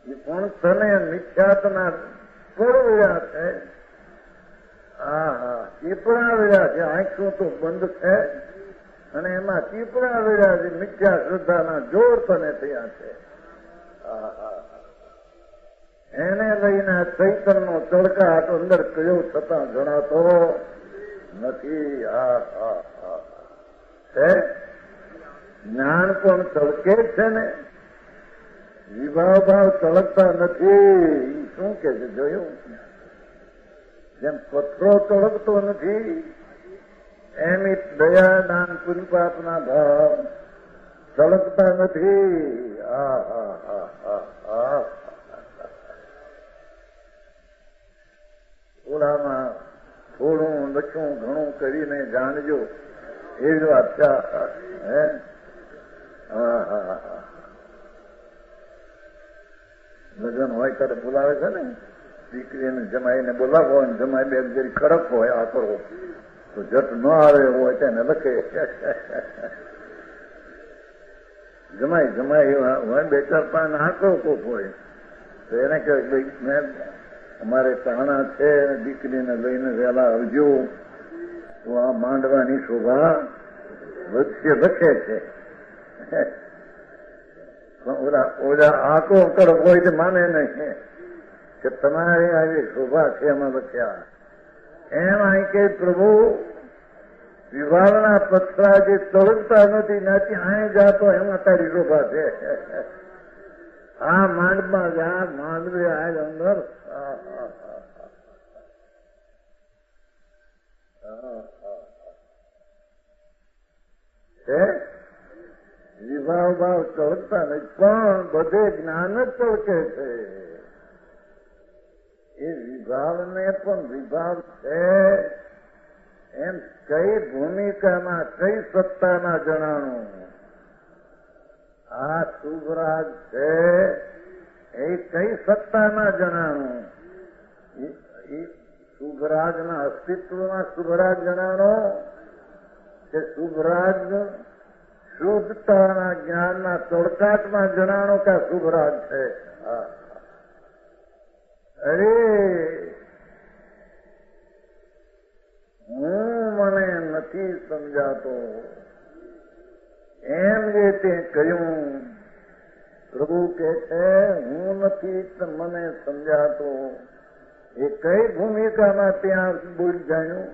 એ પણ તને મિથ્યાતના પડવ્યા છે. ચીપડા વેળ્યા છે, આંખું તો બંધ છે અને એમાં ચીપડા વેળ્યા છે. મિથ્યા શ્રદ્ધાના જોર તને થયા છે. એને લઈને ચૈતનનો ચળકાટ અંદર કયો છતાં જણાતો નથી. જ્ઞાન પણ ચળકે છે ને, વિભાવ ભાવ ચળકતા નથી. શું કે છે જોયું? જેમ પથ્થરો ચળકતો નથી એમ દયા દાન પુણ્યપાપના ભાવ ચળકતા નથી. ઓલામાં થોડું લખું ઘણું કરીને જાણજો એવી વાત છે. લગ્ન હોય ત્યારે બોલાવે છે ને, દીકરીને જમાઈને બોલાવો હોય, જમાઈ બે જરી કડક હોય આ કરો તો જટ ન આવે હોય તેને લખે. જમાઈ હોય 2-4 આંકડો કોક હોય તો એને કહે ભાઈ મેં અમારે તાણા છે, દીકરીને લઈને વહેલા આવજો તો આ માંડવાની શોભા વધશે લખે છે. ઓલા આંકડો કડક હોય તો માને નહીં કે તમારે આવી શોભા છે એમાં લખ્યા. એમ અહીં કે પ્રભુ વિભાવના પથરા જે ચળકતા નથી નાથી અહીં જાતો એમાં તારી શોભા છે. આ માંડમાં જા, માંડવી આ અંદર વિભાવ ભાવ ચળકતા નથી, પણ બધે જ્ઞાન જ ચળકે છે. એ વિભાવને પણ વિભાવ છે એમ કઈ ભૂમિકામાં કઈ સત્તાના જણાણું. આ શુભરાજ છે એ કઈ સત્તાના જણાણું. એ શુભરાજના અસ્તિત્વમાં શુભરાજ જણાણો કે શુભરાજ શુદ્ધતાના જ્ઞાનના તડકાટમાં જણાણો કે શુભરાજ છે. અરે હું મને નથી સમજાતો એમ જે તે કહ્યું. પ્રભુ કે છે હું નથી મને સમજાતો. એ કઈ ભૂમિકામાં ત્યાં બોલ જાણ્યું?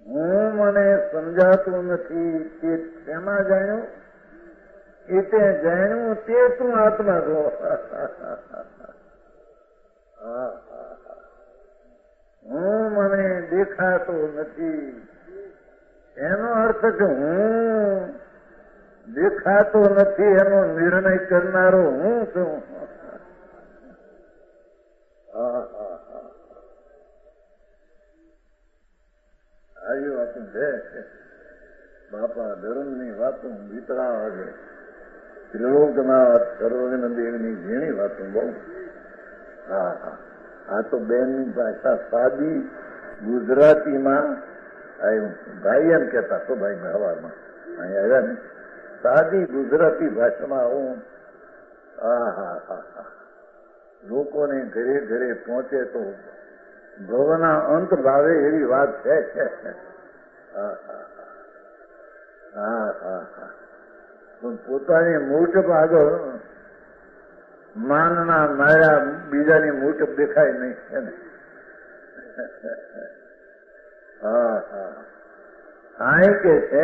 હું મને સમજાતું નથી તે શેમાં જાણ્યું? એ તે જાણ્યું તે તું આત્મા છો. હું મને દેખાતો નથી એનો અર્થ કે હું દેખાતો નથી એનો નિર્ણય કરનારો હું છું. આવી વાતું છે બાપા. ધર્મની વાતો વિતરા વાગે ત્રિલોકના સર્વજ્ઞદેવની ઝીણી વાતો બહુ. આ તો બેનની ભાષા સાદી ગુજરાતીમાં ભાઈ એમ કહેતા તો ભાઈ હવારમાં અહીંયા આવ્યા ને સાદી ગુજરાતી ભાષામાં આવું લોકોને ઘરે ઘરે પહોંચે તો ભવના અંત ભાવે એવી વાત છે. પણ પોતાની મૂર્છપ આગળ માનના માયા બીજાની મૂર્છપ દેખાય નહીં છે ને. આ કે છે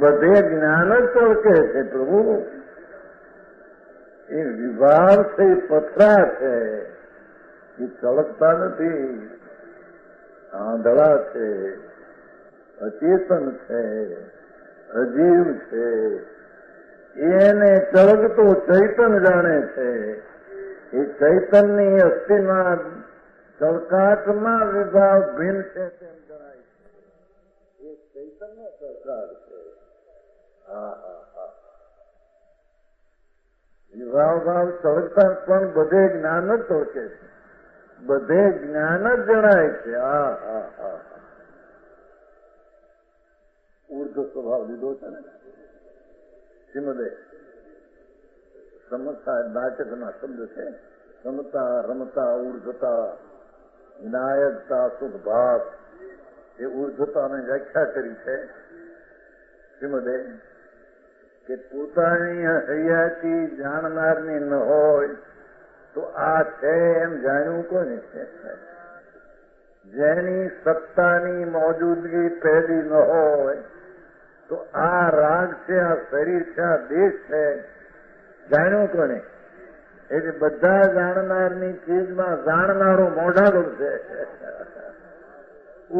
બધે જ્ઞાન જ તોડકે છે પ્રભુ. એ વિભાગ છે એ પથરા છે એ ચળકતા નથી. આંધળા છે, અચેતન છે, અજીવ છે. એને ચળકતો ચૈતન જાણે છે. એ ચૈતનની અસ્થિના ચળકાટમાં વિભાગ ભિન્ન છે તેમ જણાય છે. એ ચૈતન્ય ચળકાટ છે. વિભાવ ભાવ ચળકતા પણ બધે જ્ઞાન જ તોડકે છે. બધે જ્ઞાન જ જણાય છે. ઉર્ધ સ્વભાવ લીધો છે ને શ્રીમદે. સમતા નાટકના શબ્દ છે. સમતા, રમતા, ઉર્ધતા, વિનાયકતા, સુખભાવ. એ ઉર્ધતાને વ્યાખ્યા કરી છે શ્રીમદે કે પોતાની હૈયાથી જાણનારની ન હોય તો આ છે એમ જાણ્યું કોને છે? જેની સત્તાની મોજૂદગી પહેલી ન હોય તો આ રાગ છે, આ શરીર છે, આ દેશ છે, જાણ્યું કોને? એટલે બધા જાણનારની ચીજમાં જાણનારો મોઢાળું છે,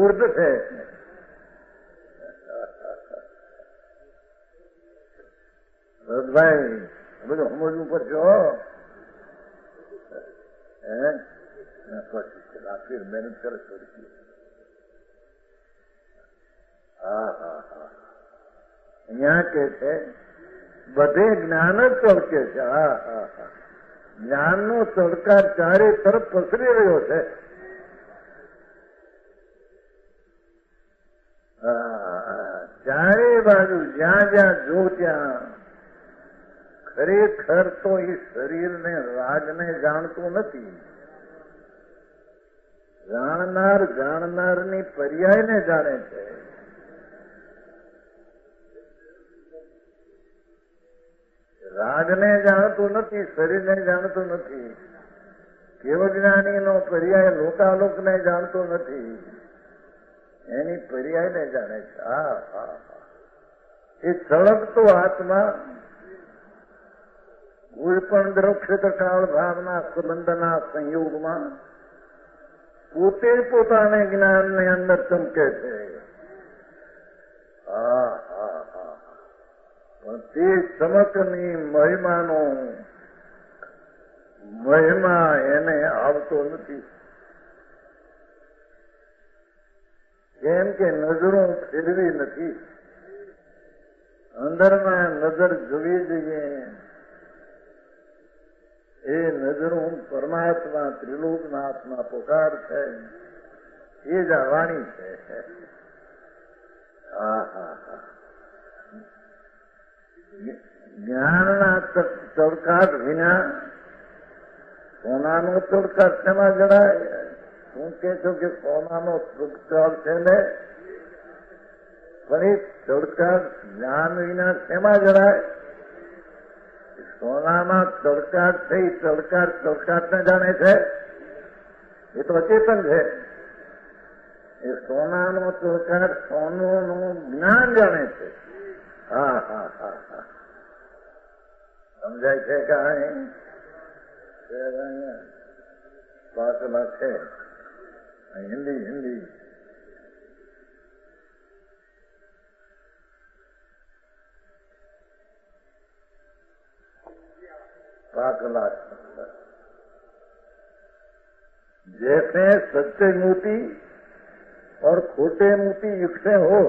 ઉર્ધ છે. રથભાઈ બધું સમજવું પડશે. આખી મહેનત કરે છોડી. અહીંયા કે છે બધે જ્ઞાન જ તડકે છે. જ્ઞાનનો તડકાર ચારે તરફ પસરી રહ્યો છે. ચારે બાજુ જ્યાં જ્યાં જો ત્યાં. ખરેખર તો એ શરીરને રાજને જાણતું નથી. જાણનાર જાણનારની પર્યાયને જાણે છે. રાજને જાણતું નથી, શરીરને જાણતું નથી. કેવજ્ઞાનીનો પર્યાય લોકાલોકને જાણતો નથી. એની પર્યાયને જાણે છે. એ સળગતો આત્મા કોઈ પણ દ્રક્ષેત્ર કાળ ભાવના સંબંધના સંયોગમાં પોતે પોતાને જ્ઞાનની અંદર ચમકે છે. પણ તે ચમકની મહિમા એને આવતો નથી. કેમ કે નજરો ફેરવી નથી. અંદરમાં નજર જોવી જોઈએ. એ નજરો પરમાત્મા ત્રિલોકના આત્મા પોકાર છે. એ જ આ વાણી છે. જ્ઞાનના તડકાટ વિના સોનાનો તડકાટ શેમાં જણાય? શું કે છો કે સોનાનો તડકાટ છે ને, પણ એ તડકાટ જ્ઞાન વિના શેમાં જણાય? સોનામાં તડકાટ થઈ તડકાટને જાણે છે, એ તો અચેતન છે. એ સોનાનો તડકાટ સોનું જ્ઞાન જાણે છે. હા હા હા હા, સમજાય છે કાંઈ? પાછલા છે હિન્દી पाकला। जैसे सच्चे मोती और खोटे मोती युक्त हो,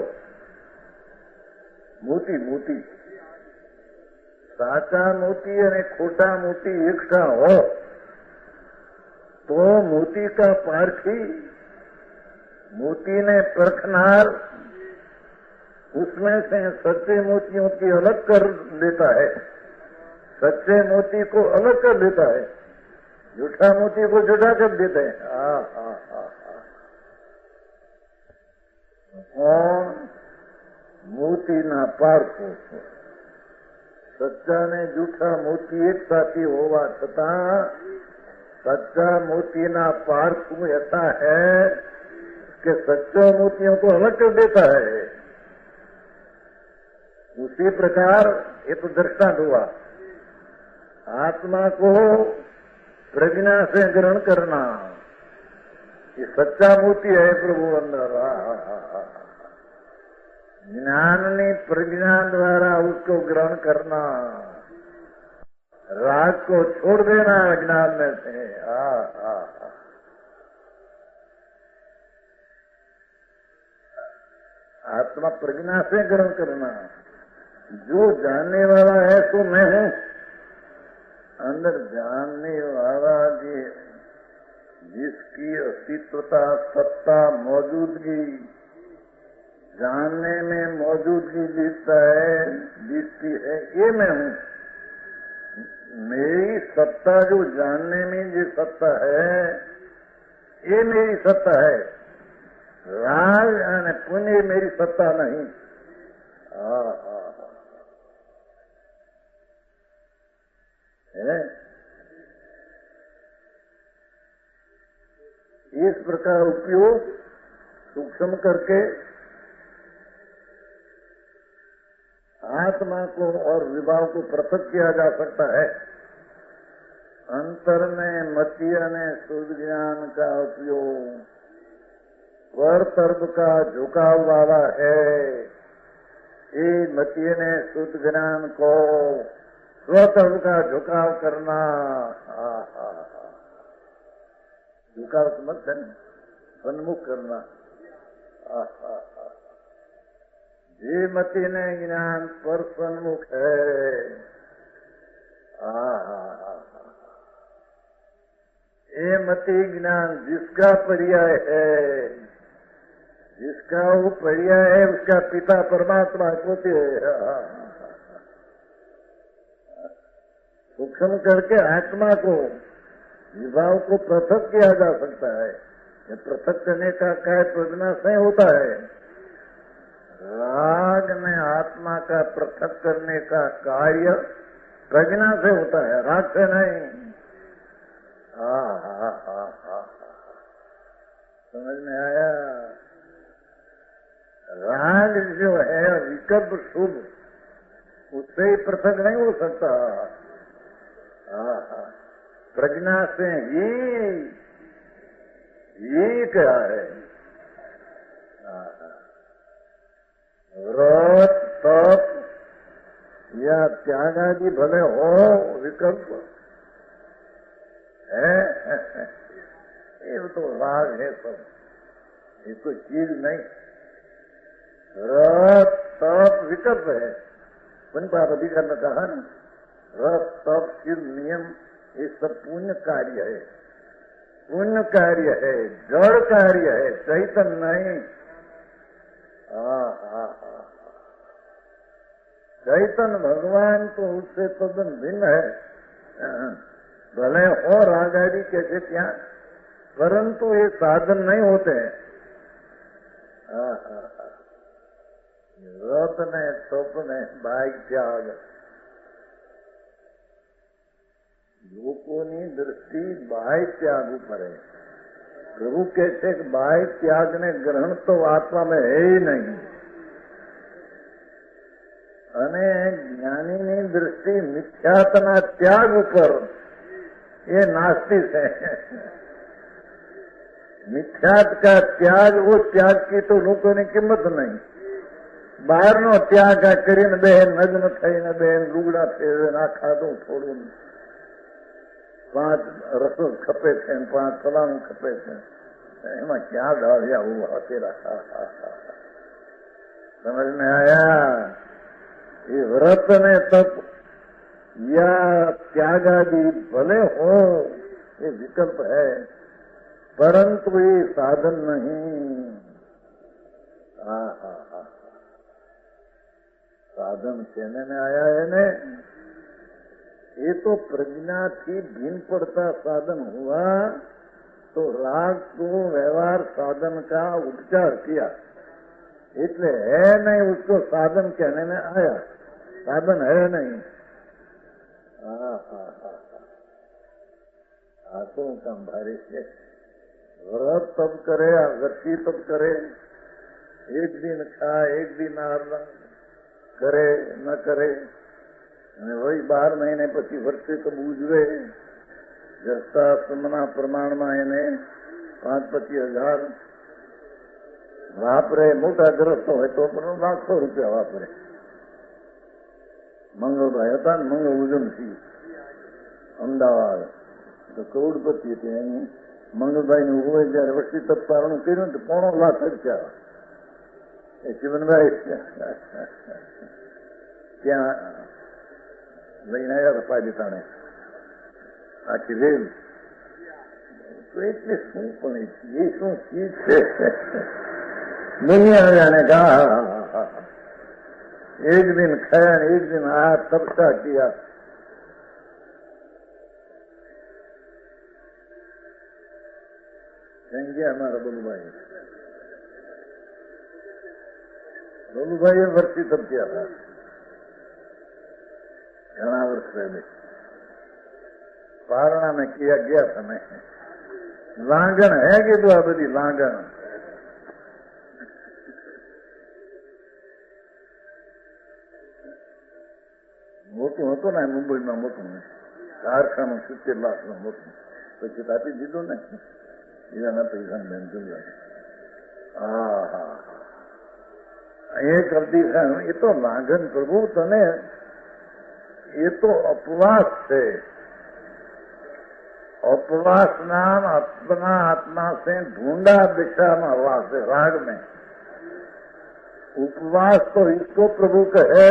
मोती साचा मोती और खोटा मोती युक्त हो, तो मोती का पारखी मोती ने परखनार उसमें से सच्चे मोतियों की अलग कर देता है, सच्चे मोती को अलग कर देता है, झूठा मोती को जुदा कर देते हैं। कौन? मोती ना पारखो। सच्चा ने झूठा मोती एक साथी होवा छतां सच्चा मोती ना पारखू ऐसा है कि सच्चा मोतियों को अलग कर देता है। उसी प्रकार ये तो दृष्टांत हुआ, आत्मा को प्रज्ञा से ग्रहण करना, ये सच्चा मोती है प्रभु अंदर। ज्ञाननी प्रज्ञा द्वारा उसको ग्रहण करना, राग को छोड़ देना अज्ञान में से। आत्मा प्रज्ञा से ग्रहण करना, जो जानने वाला है तो मैं हूँ। अंदर जानने वाला जिसकी अस्तित्वता सत्ता मौजूदगी, जानने में मौजूदगी दिखती है, ये मैं हूँ। मेरी सत्ता जो जानने में जो सत्ता है, ये मेरी सत्ता है। राग और पुण्य मेरी सत्ता नहीं। है इस प्रकार उपयोग सूक्ष्म करके आत्मा को और विभाव को पृथक किया जा सकता है। अंतर में मति ने शुद्ध ज्ञान का उपयोग पर तर्क का झुकाव वाला है। ये मति ने शुद्ध ज्ञान को स्वतर्क का झुकाव करना, झुकाव समझते हैं, सन्मुख करना। ये मति ने ज्ञान पर सन्मुख है। ये मति ज्ञान जिसका पर्याय है, जिसका वो पर्याय है, उसका पिता परमात्मा होते है। सूक्ष्म करके आत्मा को विभाव को पृथक किया जा सकता है। ये पृथक करने का कार्य प्रज्ञा से होता है। राग में आत्मा का पृथक करने का कार्य प्रज्ञा से होता है, राग से नहीं। समझ में आया? राग जो है विकल्प शुभ, उससे ही पृथक नहीं हो सकता। प्रज्ञा से ही क्या है? व्रत तप या त्याग आदि भले हो विकल्प है, ये तो राग है सब, ये कोई चीज नहीं। व्रत तप विकल्प है, पुण्य अधिकार में कहा ना, व्रत तप शिव नियम ये सब पुण्य कार्य है, पुण्य कार्य है, जड़ कार्य है, चैतन्य नहीं। चैतन्य भगवान तो उससे तद्दन भिन्न है। भले हो राग आदि कैसे क्या, परंतु ये साधन नहीं होते हैं। व्रत ने तप ने बाह्य त्याग, લોકોની દ્રષ્ટિ બાહ્ય ત્યાગ ઉપર है। પ્રભુ કહે છે કે બાહ્ય ત્યાગને ગ્રહણ તો આત્મામાં હે નહીં, અને જ્ઞાનીની દ્રષ્ટિ મિથ્યાત્વના ત્યાગ ઉપર ये नास्तिक है। मिथ्यात का त्याग, वो त्याग की तो लोगों ने किंमत नहीं। બહાર નો ત્યાગ કરીને બેન નગ્ન થઈને બેન લુગડા ફેરવે ના ખાધું થોડું, 5 રસો ખપે છે 5 ફલાણું ખપે છે, એમાં ક્યાં દાવ્યા હુआ तेरा। समझ में आया? ये व्रत ने तप या त्याग आदि भले हो, ये विकल्प है, परंतु ये साधन नहीं। साधन कहने में आया है ने, ये तो प्रज्ञा थी भिन्न पड़ता साधन हुआ, तो राग को व्यवहार साधन का उपचार किया, इसलिए है नहीं, उसको साधन कहने में आया, साधन है नहीं। आंखों का भारी से व्रत तब करे, अगति तब करे, एक दिन खाए एक दिन आराम करे न करे, वही 12 महीने પછી વર્ષે તો ઉજવે। જસ્તાશ્રમના પ્રમાણમાં એને 5-25 હજાર વાપરે, મોટા ગ્રસ્તો હોય તો પણ લાખો રૂપિયા વાપરે। મંગળભાઈ હતા ને, મંગળ ઉજમથી અમદાવાદ, તો કરોડપતિ હતી એની। મંગળભાઈનું હોય જયારે વસ્તી તત્કારણું કર્યું તો 1.5 લાખ ખર્ચા। એ જીવનભાઈ ત્યાં લઈને આવ્યા પાકિસ્તાને આખી રેલ, તો એટલે શું પણ એ શું ચીજ છે દુનિયા જાણે। एक दिन खाया एक दिन आया, तपसा किया। कहेंगे हमारा बोलूभाई वर्षी तब किया था, घना वर्ष पहले पारणा में किया गया था। मैं लांगण है कि तो आ बड़ी लांगण મોટું હતું ને મુંબઈમાં, મોટું કારખાનું 70 લાખનું મોટું, પછી આપી દીધું ને બીજાના પૈસા બેન જોયા। એ કરતી એ તો લાગન પ્રભુ તને, એ તો અપવાસ છે। अपवास नाम अपना आत्मा से ढूंढा दिशा में वास है, राग में। उपवास तो इसको प्रभु कहे।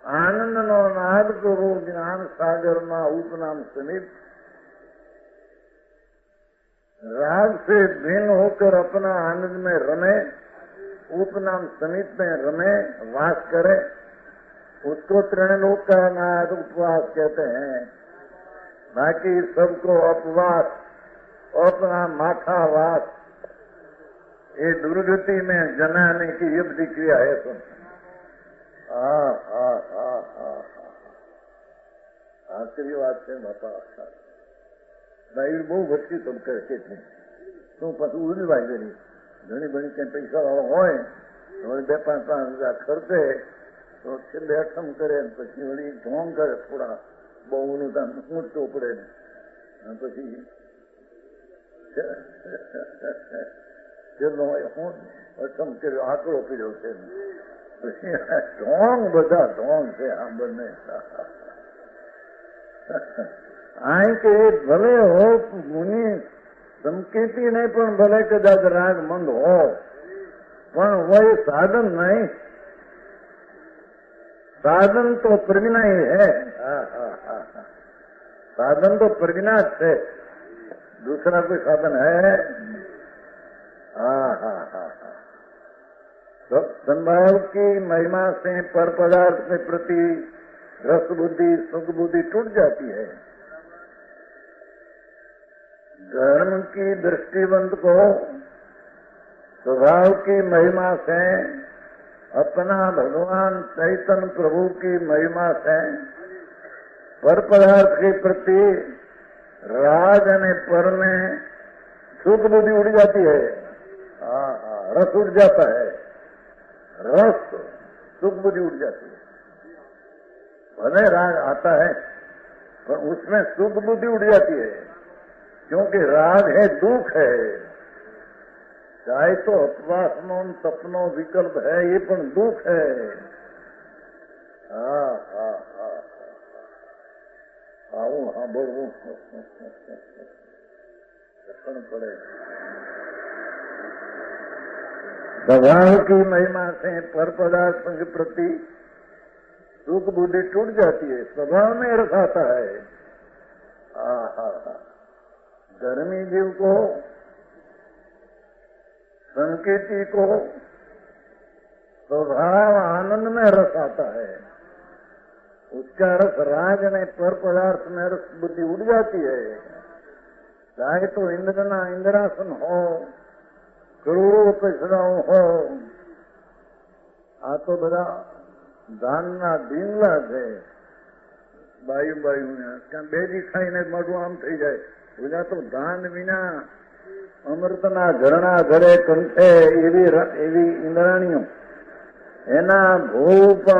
आनंद नो नाद करो ज्ञान सागर में उपनाम समीप। राग से भिन्न होकर अपना आनंद में रमे, उपनाम समीप में रमे, वास करे, उसको त्रिलोक का नाद उपवास कहते हैं। बाकी सबको अपवास, अपना माथा वास, ये दुर्गति में जनाने की युद्ध क्रिया है। तो आखिरी बात है बापा, भाई बहु भक्ति तुम करके थे, तू पशु उलवाई गई घनी बनी कहीं पैसा वाला हो 2-5 हज़ार खर्चे तो छेल्ले अठम करे, પછી વળી ઢોંગ કરે, થોડા બહુનું કામ ઊંચો પડે ને, પછી છેલ્લો હું અઠમ કર્યો આંકડો પીડ્યો છે, પછી ઢોંગ બધા ઢોંગ છે આ બંને। અહીં કે ભલે હો મુનિ ધમકીતી નહીં, પણ ભલે કદાચ રાગ મંદ હો, પણ વય સાધન નહીં। साधन तो प्रज्ञा ही है। साधन तो प्रज्ञा है, दूसरा कोई साधन है? हाँ हाँ हाँ हाँ। तो संभाव की महिमा से पर पदार्थ के प्रति रस बुद्धि सुख बुद्धि टूट जाती है। धर्म की दृष्टिवंत को स्वभाव की महिमा से अपना भगवान चैतन्य प्रभु की महिमा से पर पदार्थ के प्रति राग ने पर में सुख बुद्धि उड़ जाती है। हाँ हाँ, रस उड़ जाता है, रस सुख बुद्धि उड़ जाती है। भले राग आता है पर उसमें सुख बुद्धि उड़ जाती है, क्योंकि राग है, दुख है। चाहे तो अपवासनो सपनो विकल्प है, ये पण दुख है। हाँ हाँ हाँ આવું સાંભળવું પડે। स्वभाव की महिमा से पर पदार्थ के प्रति सुख बुद्धि टूट जाती है, स्वभाव में रस आता है। धर्मी जीव को, संकेती को स्वभाव आनंद में रस आता है। उसका रस राग में पर पदार्थ में रस बुद्धि उड़ जाती है। चाहे तो इंद्रना इंद्रासन हो, करोड़ों पैसराओं हो, आ तो बधा धानना ढींગલા છે। બાયું ત્યાં બેજી ખાઈને મોઢું આમ થઈ જાય। બધા તો ધાન વિના અમૃતના ઝરણા ઘડે કંઠે એવી ઇન્દ્રાણીઓ, એના ભોગ પણ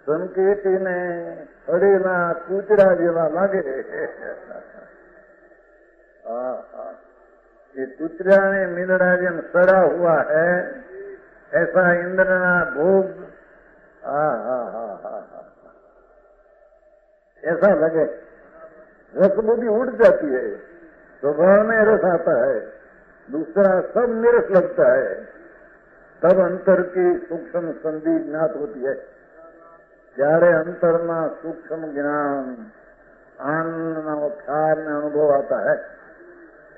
સંકેતીને અડેલા કૂતરા જેવા લાગે। ये कुतरा ने मिलड़ा जन सड़ा हुआ है, ऐसा इंद्रना भोग ऐसा लगे। रस बुद्धि उड़ जाती है, स्वभाव में रस आता है, दूसरा सब निरस लगता है। तब अंतर की सूक्ष्म संधि ज्ञात होती है। જ્યારે અંતરના સૂક્ષ્મ જ્ઞાન આનંદના ખ્યાલ में अनुभव आता है।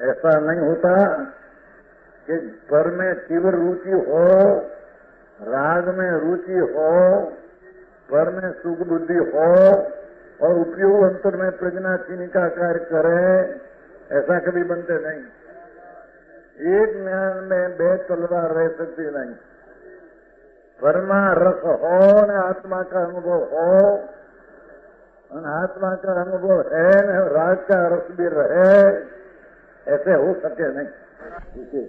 ऐसा नहीं होता कि पर में तीव्र रुचि हो, राग में रुचि हो, पर में सुख बुद्धि हो और उपयोग अंतर में प्रज्ञा चीनी का कार्य करे, ऐसा कभी बनते नहीं। एक ज्ञान में बे तलवार रह सकती नहीं। परमा रस हो न आत्मा का अनुभव हो, और आत्मा का अनुभव है न राग का रस भी रहे, ऐसे हो सके नहीं।